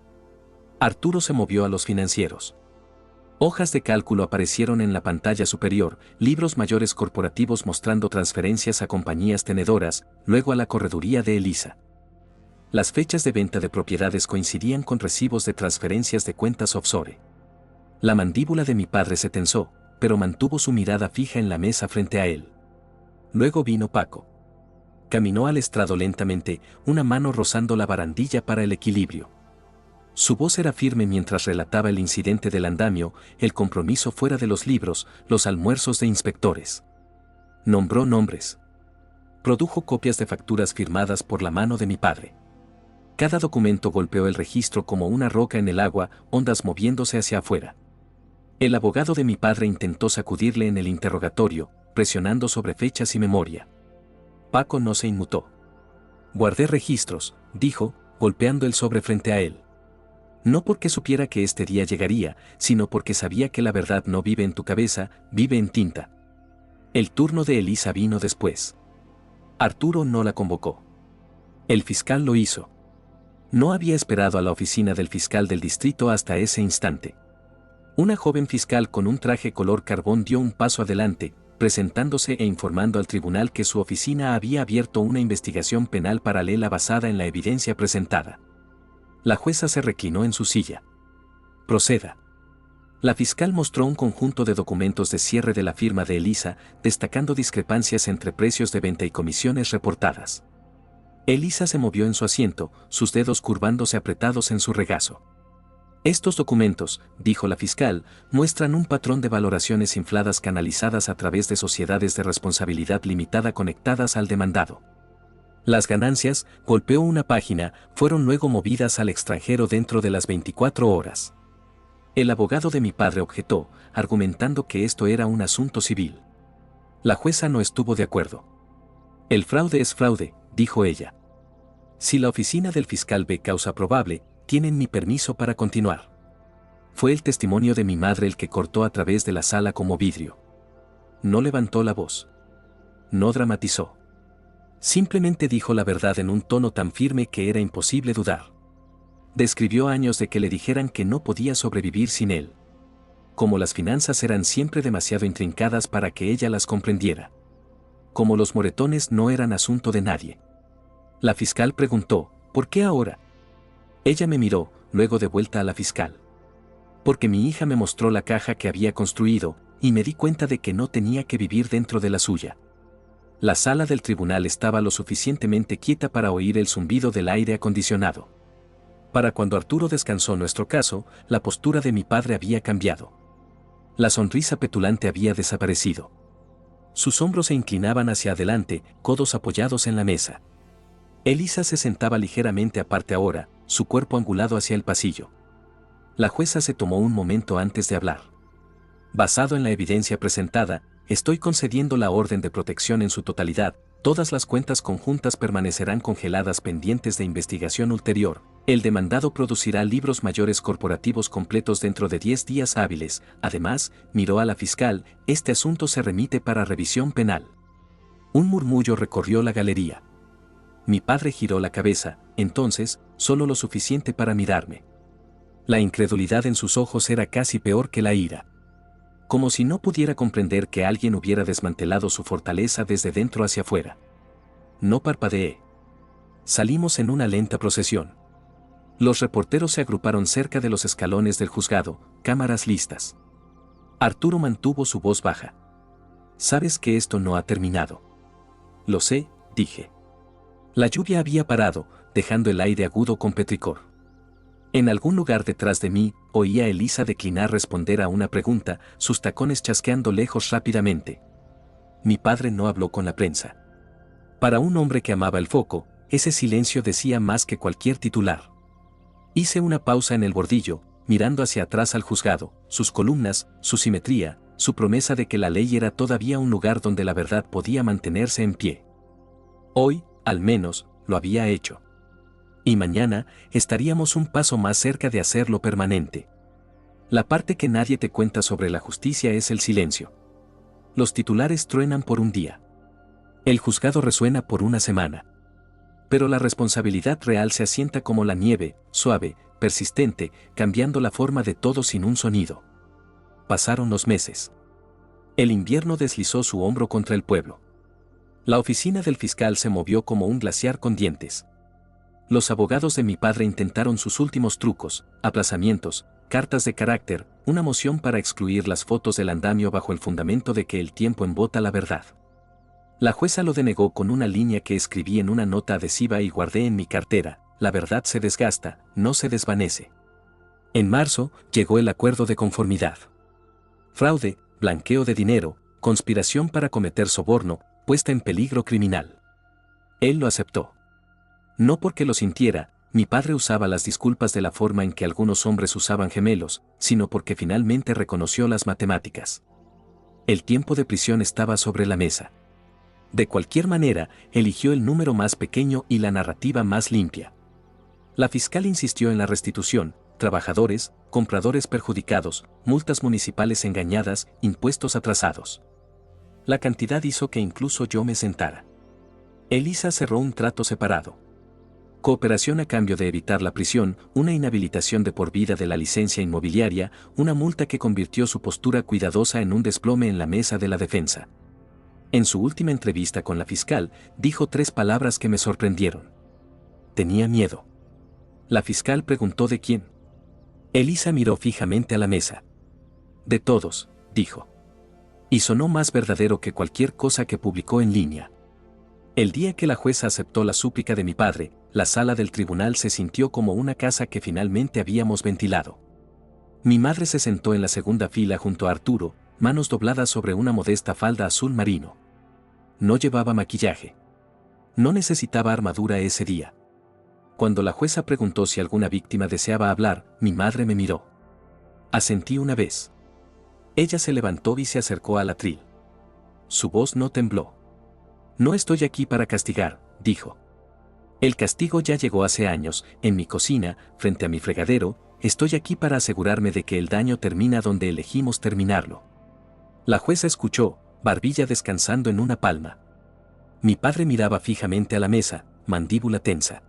Arturo se movió a los financieros. Hojas de cálculo aparecieron en la pantalla superior, libros mayores corporativos mostrando transferencias a compañías tenedoras, luego a la correduría de Elisa. Las fechas de venta de propiedades coincidían con recibos de transferencias de cuentas offshore. La mandíbula de mi padre se tensó, pero mantuvo su mirada fija en la mesa frente a él. Luego vino Paco. Caminó al estrado lentamente, una mano rozando la barandilla para el equilibrio. Su voz era firme mientras relataba el incidente del andamio, el compromiso fuera de los libros, los almuerzos de inspectores. Nombró nombres. Produjo copias de facturas firmadas por la mano de mi padre. Cada documento golpeó el registro como una roca en el agua, ondas moviéndose hacia afuera. El abogado de mi padre intentó sacudirle en el interrogatorio, presionando sobre fechas y memoria. Paco no se inmutó. Guardé registros, dijo, golpeando el sobre frente a él. No porque supiera que este día llegaría, sino porque sabía que la verdad no vive en tu cabeza, vive en tinta. El turno de Elisa vino después. Arturo no la convocó. El fiscal lo hizo. No había esperado a la oficina del fiscal del distrito hasta ese instante. Una joven fiscal con un traje color carbón dio un paso adelante, presentándose e informando al tribunal que su oficina había abierto una investigación penal paralela basada en la evidencia presentada. La jueza se reclinó en su silla. Proceda. La fiscal mostró un conjunto de documentos de cierre de la firma de Elisa, destacando discrepancias entre precios de venta y comisiones reportadas. Elisa se movió en su asiento, sus dedos curvándose apretados en su regazo. Estos documentos, dijo la fiscal, muestran un patrón de valoraciones infladas canalizadas a través de sociedades de responsabilidad limitada conectadas al demandado. Las ganancias, golpeó una página, fueron luego movidas al extranjero dentro de las 24 horas. El abogado de mi padre objetó, argumentando que esto era un asunto civil. La jueza no estuvo de acuerdo. El fraude es fraude, dijo ella. Si la oficina del fiscal ve causa probable, tienen mi permiso para continuar. Fue el testimonio de mi madre el que cortó a través de la sala como vidrio. No levantó la voz. No dramatizó. Simplemente dijo la verdad en un tono tan firme que era imposible dudar. Describió años de que le dijeran que no podía sobrevivir sin él. Como las finanzas eran siempre demasiado intrincadas para que ella las comprendiera. Como los moretones no eran asunto de nadie. La fiscal preguntó, ¿por qué ahora? Ella me miró, luego de vuelta a la fiscal. Porque mi hija me mostró la caja que había construido, y me di cuenta de que no tenía que vivir dentro de la suya. La sala del tribunal estaba lo suficientemente quieta para oír el zumbido del aire acondicionado. Para cuando Arturo descansó nuestro caso, la postura de mi padre había cambiado. La sonrisa petulante había desaparecido. Sus hombros se inclinaban hacia adelante, codos apoyados en la mesa. Elisa se sentaba ligeramente aparte ahora, su cuerpo angulado hacia el pasillo. La jueza se tomó un momento antes de hablar. Basado en la evidencia presentada, estoy concediendo la orden de protección en su totalidad. Todas las cuentas conjuntas permanecerán congeladas pendientes de investigación ulterior. El demandado producirá libros mayores corporativos completos dentro de 10 días hábiles. Además, miró a la fiscal, este asunto se remite para revisión penal. Un murmullo recorrió la galería. Mi padre giró la cabeza, entonces, solo lo suficiente para mirarme. La incredulidad en sus ojos era casi peor que la ira. Como si no pudiera comprender que alguien hubiera desmantelado su fortaleza desde dentro hacia afuera. No parpadeé. Salimos en una lenta procesión. Los reporteros se agruparon cerca de los escalones del juzgado, cámaras listas. Arturo mantuvo su voz baja. Sabes que esto no ha terminado. Lo sé, dije. La lluvia había parado, dejando el aire agudo con petricor. En algún lugar detrás de mí, oía a Elisa declinar responder a una pregunta, sus tacones chasqueando lejos rápidamente. Mi padre no habló con la prensa. Para un hombre que amaba el foco, ese silencio decía más que cualquier titular. Hice una pausa en el bordillo, mirando hacia atrás al juzgado, sus columnas, su simetría, su promesa de que la ley era todavía un lugar donde la verdad podía mantenerse en pie. Hoy, al menos, lo había hecho. Y mañana, estaríamos un paso más cerca de hacerlo permanente. La parte que nadie te cuenta sobre la justicia es el silencio. Los titulares truenan por un día. El juzgado resuena por una semana. Pero la responsabilidad real se asienta como la nieve, suave, persistente, cambiando la forma de todo sin un sonido. Pasaron los meses. El invierno deslizó su hombro contra el pueblo. La oficina del fiscal se movió como un glaciar con dientes. Los abogados de mi padre intentaron sus últimos trucos, aplazamientos, cartas de carácter, una moción para excluir las fotos del andamio bajo el fundamento de que el tiempo embota la verdad. La jueza lo denegó con una línea que escribí en una nota adhesiva y guardé en mi cartera: la verdad se desgasta, no se desvanece. En marzo, llegó el acuerdo de conformidad. Fraude, blanqueo de dinero, conspiración para cometer soborno, puesta en peligro criminal. Él lo aceptó. No porque lo sintiera, mi padre usaba las disculpas de la forma en que algunos hombres usaban gemelos, sino porque finalmente reconoció las matemáticas. El tiempo de prisión estaba sobre la mesa. De cualquier manera, eligió el número más pequeño y la narrativa más limpia. La fiscal insistió en la restitución: trabajadores, compradores perjudicados, multas municipales engañadas, impuestos atrasados. La cantidad hizo que incluso yo me sentara. Elisa cerró un trato separado. Cooperación a cambio de evitar la prisión, una inhabilitación de por vida de la licencia inmobiliaria, una multa que convirtió su postura cuidadosa en un desplome en la mesa de la defensa. En su última entrevista con la fiscal, dijo 3 palabras que me sorprendieron. Tenía miedo. La fiscal preguntó de quién. Elisa miró fijamente a la mesa. De todos, dijo. Y sonó más verdadero que cualquier cosa que publicó en línea. El día que la jueza aceptó la súplica de mi padre, la sala del tribunal se sintió como una casa que finalmente habíamos ventilado. Mi madre se sentó en la segunda fila junto a Arturo, manos dobladas sobre una modesta falda azul marino. No llevaba maquillaje. No necesitaba armadura ese día. Cuando la jueza preguntó si alguna víctima deseaba hablar, mi madre me miró. Asentí una vez. Ella se levantó y se acercó al atril. Su voz no tembló. No estoy aquí para castigar, dijo. El castigo ya llegó hace años, en mi cocina, frente a mi fregadero. Estoy aquí para asegurarme de que el daño termina donde elegimos terminarlo. La jueza escuchó, barbilla descansando en una palma. Mi padre miraba fijamente a la mesa, mandíbula tensa.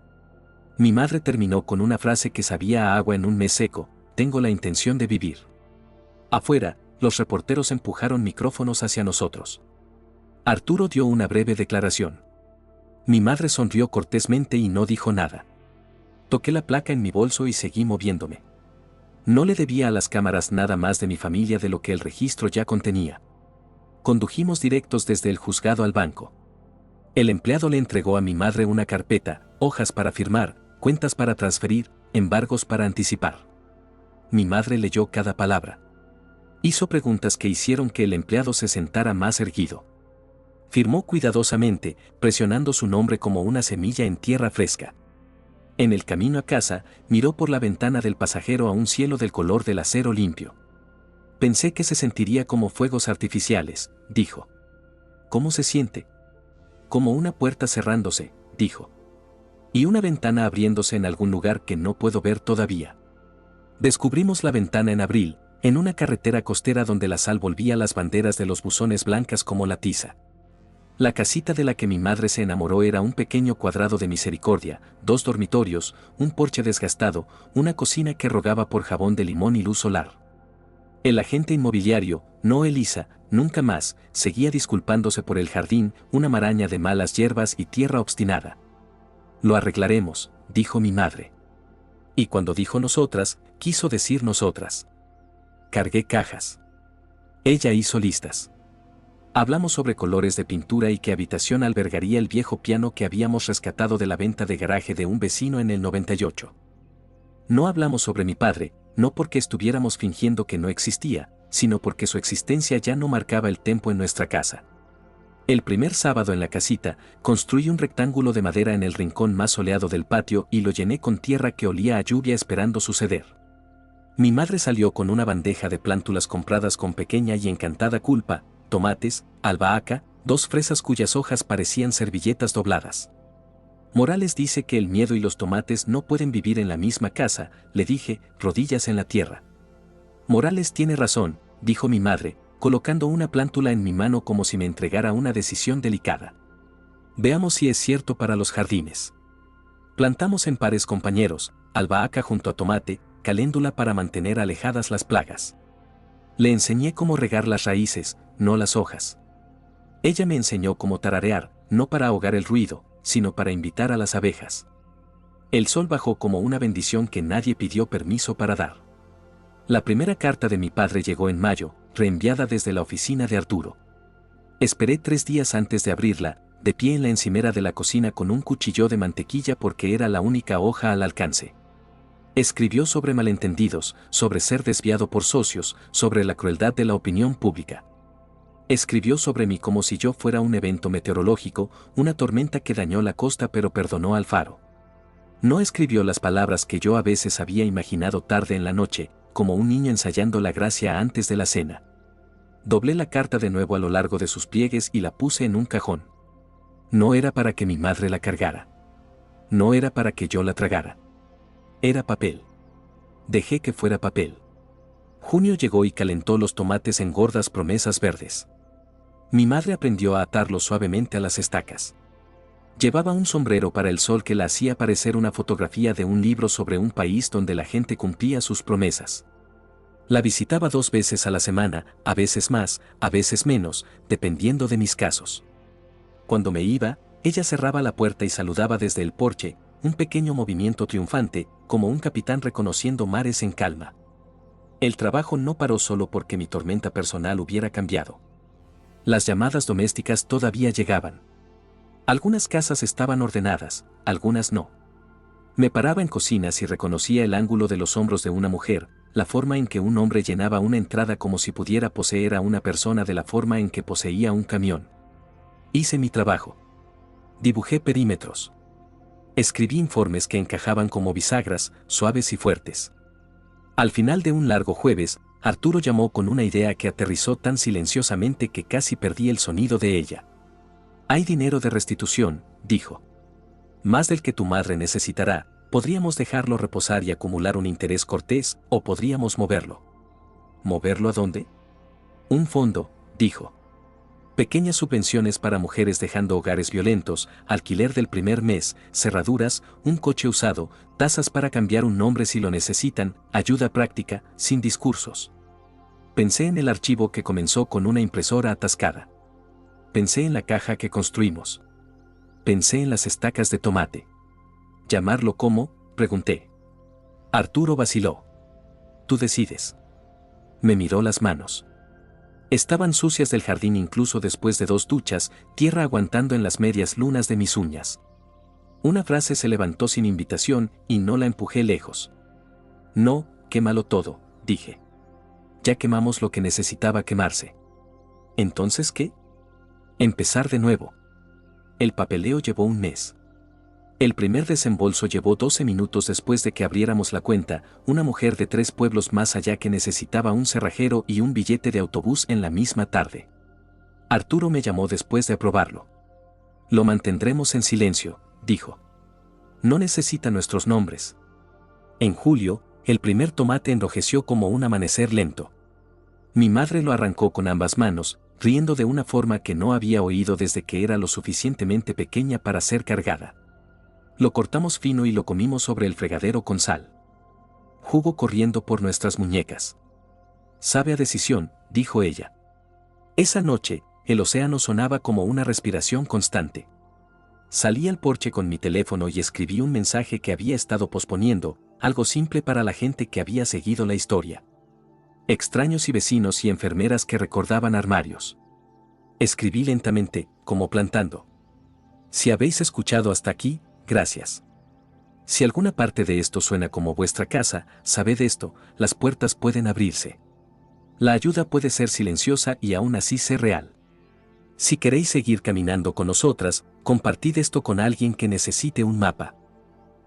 Mi madre terminó con una frase que sabía a agua en un mes seco: tengo la intención de vivir. Afuera, los reporteros empujaron micrófonos hacia nosotros. Arturo dio una breve declaración. Mi madre sonrió cortésmente y no dijo nada. Toqué la placa en mi bolso y seguí moviéndome. No le debía a las cámaras nada más de mi familia de lo que el registro ya contenía. Condujimos directos desde el juzgado al banco. El empleado le entregó a mi madre una carpeta: hojas para firmar, cuentas para transferir, embargos para anticipar. Mi madre leyó cada palabra. Hizo preguntas que hicieron que el empleado se sentara más erguido. Firmó cuidadosamente, presionando su nombre como una semilla en tierra fresca. En el camino a casa, miró por la ventana del pasajero a un cielo del color del acero limpio. Pensé que se sentiría como fuegos artificiales, dijo. ¿Cómo se siente? Como una puerta cerrándose, dijo. Y una ventana abriéndose en algún lugar que no puedo ver todavía. Descubrimos la ventana en abril, en una carretera costera donde la sal volvía las banderas de los buzones blancas como la tiza. La casita de la que mi madre se enamoró era un pequeño cuadrado de misericordia: 2 dormitorios, un porche desgastado, una cocina que rogaba por jabón de limón y luz solar. El agente inmobiliario, no Elisa, nunca más, seguía disculpándose por el jardín: una maraña de malas hierbas y tierra obstinada. Lo arreglaremos, dijo mi madre. Y cuando dijo nosotras, quiso decir nosotras. Cargué cajas. Ella hizo listas. Hablamos sobre colores de pintura y qué habitación albergaría el viejo piano que habíamos rescatado de la venta de garaje de un vecino en el 98. No hablamos sobre mi padre, no porque estuviéramos fingiendo que no existía, sino porque su existencia ya no marcaba el tempo en nuestra casa. El primer sábado en la casita, construí un rectángulo de madera en el rincón más soleado del patio y lo llené con tierra que olía a lluvia esperando suceder. Mi madre salió con una bandeja de plántulas compradas con pequeña y encantada culpa: tomates, albahaca, 2 fresas cuyas hojas parecían servilletas dobladas. Morales dice que el miedo y los tomates no pueden vivir en la misma casa, le dije, rodillas en la tierra. Morales tiene razón, dijo mi madre, colocando una plántula en mi mano como si me entregara una decisión delicada. Veamos si es cierto para los jardines. Plantamos en pares compañeros, albahaca junto a tomate, caléndula para mantener alejadas las plagas. Le enseñé cómo regar las raíces, no las hojas. Ella me enseñó cómo tararear, no para ahogar el ruido, sino para invitar a las abejas. El sol bajó como una bendición que nadie pidió permiso para dar. La primera carta de mi padre llegó en mayo, reenviada desde la oficina de Arturo. Esperé 3 días antes de abrirla, de pie en la encimera de la cocina con un cuchillo de mantequilla porque era la única hoja al alcance. Escribió sobre malentendidos, sobre ser desviado por socios, sobre la crueldad de la opinión pública. Escribió sobre mí como si yo fuera un evento meteorológico, una tormenta que dañó la costa pero perdonó al faro. No escribió las palabras que yo a veces había imaginado tarde en la noche, como un niño ensayando la gracia antes de la cena. Doblé la carta de nuevo a lo largo de sus pliegues y la puse en un cajón. No era para que mi madre la cargara. No era para que yo la tragara. Era papel. Dejé que fuera papel. Junio llegó y calentó los tomates en gordas promesas verdes. Mi madre aprendió a atarlos suavemente a las estacas. Llevaba un sombrero para el sol que la hacía parecer una fotografía de un libro sobre un país donde la gente cumplía sus promesas. La visitaba 2 veces a la semana, a veces más, a veces menos, dependiendo de mis casos. Cuando me iba, ella cerraba la puerta y saludaba desde el porche, un pequeño movimiento triunfante, como un capitán reconociendo mares en calma. El trabajo no paró solo porque mi tormenta personal hubiera cambiado. Las llamadas domésticas todavía llegaban. Algunas casas estaban ordenadas, algunas no. Me paraba en cocinas y reconocía el ángulo de los hombros de una mujer, la forma en que un hombre llenaba una entrada como si pudiera poseer a una persona de la forma en que poseía un camión. Hice mi trabajo. Dibujé perímetros. Escribí informes que encajaban como bisagras, suaves y fuertes. Al final de un largo jueves, Arturo llamó con una idea que aterrizó tan silenciosamente que casi perdí el sonido de ella. Hay dinero de restitución, dijo. Más del que tu madre necesitará, podríamos dejarlo reposar y acumular un interés cortés, o podríamos moverlo. ¿Moverlo a dónde? Un fondo, dijo. Pequeñas subvenciones para mujeres dejando hogares violentos, alquiler del primer mes, cerraduras, un coche usado, tasas para cambiar un nombre si lo necesitan, ayuda práctica, sin discursos. Pensé en el archivo que comenzó con una impresora atascada. Pensé en la caja que construimos. Pensé en las estacas de tomate. ¿Llamarlo cómo?, pregunté. Arturo vaciló. Tú decides. Me miró las manos. Estaban sucias del jardín incluso después de 2 duchas, tierra aguantando en las medias lunas de mis uñas. Una frase se levantó sin invitación y no la empujé lejos. No, quémalo todo, dije. Ya quemamos lo que necesitaba quemarse. ¿Entonces qué? Empezar de nuevo. El papeleo llevó 1 mes. El primer desembolso llevó 12 minutos después de que abriéramos la cuenta, una mujer de 3 pueblos más allá que necesitaba un cerrajero y un billete de autobús en la misma tarde. Arturo me llamó después de aprobarlo. Lo mantendremos en silencio, dijo. No necesita nuestros nombres. En julio, el primer tomate enrojeció como un amanecer lento. Mi madre lo arrancó con ambas manos, riendo de una forma que no había oído desde que era lo suficientemente pequeña para ser cargada. Lo cortamos fino y lo comimos sobre el fregadero con sal. Jugo corriendo por nuestras muñecas. Sabe a decisión, dijo ella. Esa noche, el océano sonaba como una respiración constante. Salí al porche con mi teléfono y escribí un mensaje que había estado posponiendo, algo simple para la gente que había seguido la historia. Extraños y vecinos y enfermeras que recordaban armarios. Escribí lentamente, como plantando. Si habéis escuchado hasta aquí, gracias. Si alguna parte de esto suena como vuestra casa, sabed esto, las puertas pueden abrirse. La ayuda puede ser silenciosa y aún así ser real. Si queréis seguir caminando con nosotras, compartid esto con alguien que necesite un mapa.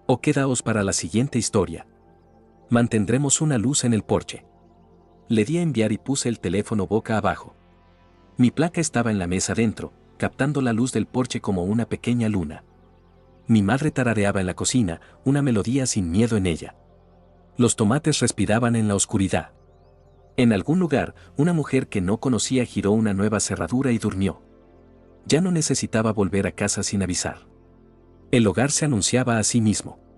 O quedaos para la siguiente historia. Mantendremos una luz en el porche. Le di a enviar y puse el teléfono boca abajo. Mi placa estaba en la mesa dentro, captando la luz del porche como una pequeña luna. Mi madre tarareaba en la cocina, una melodía sin miedo en ella. Los tomates respiraban en la oscuridad. En algún lugar, una mujer que no conocía giró una nueva cerradura y durmió. Ya no necesitaba volver a casa sin avisar. El hogar se anunciaba a sí mismo.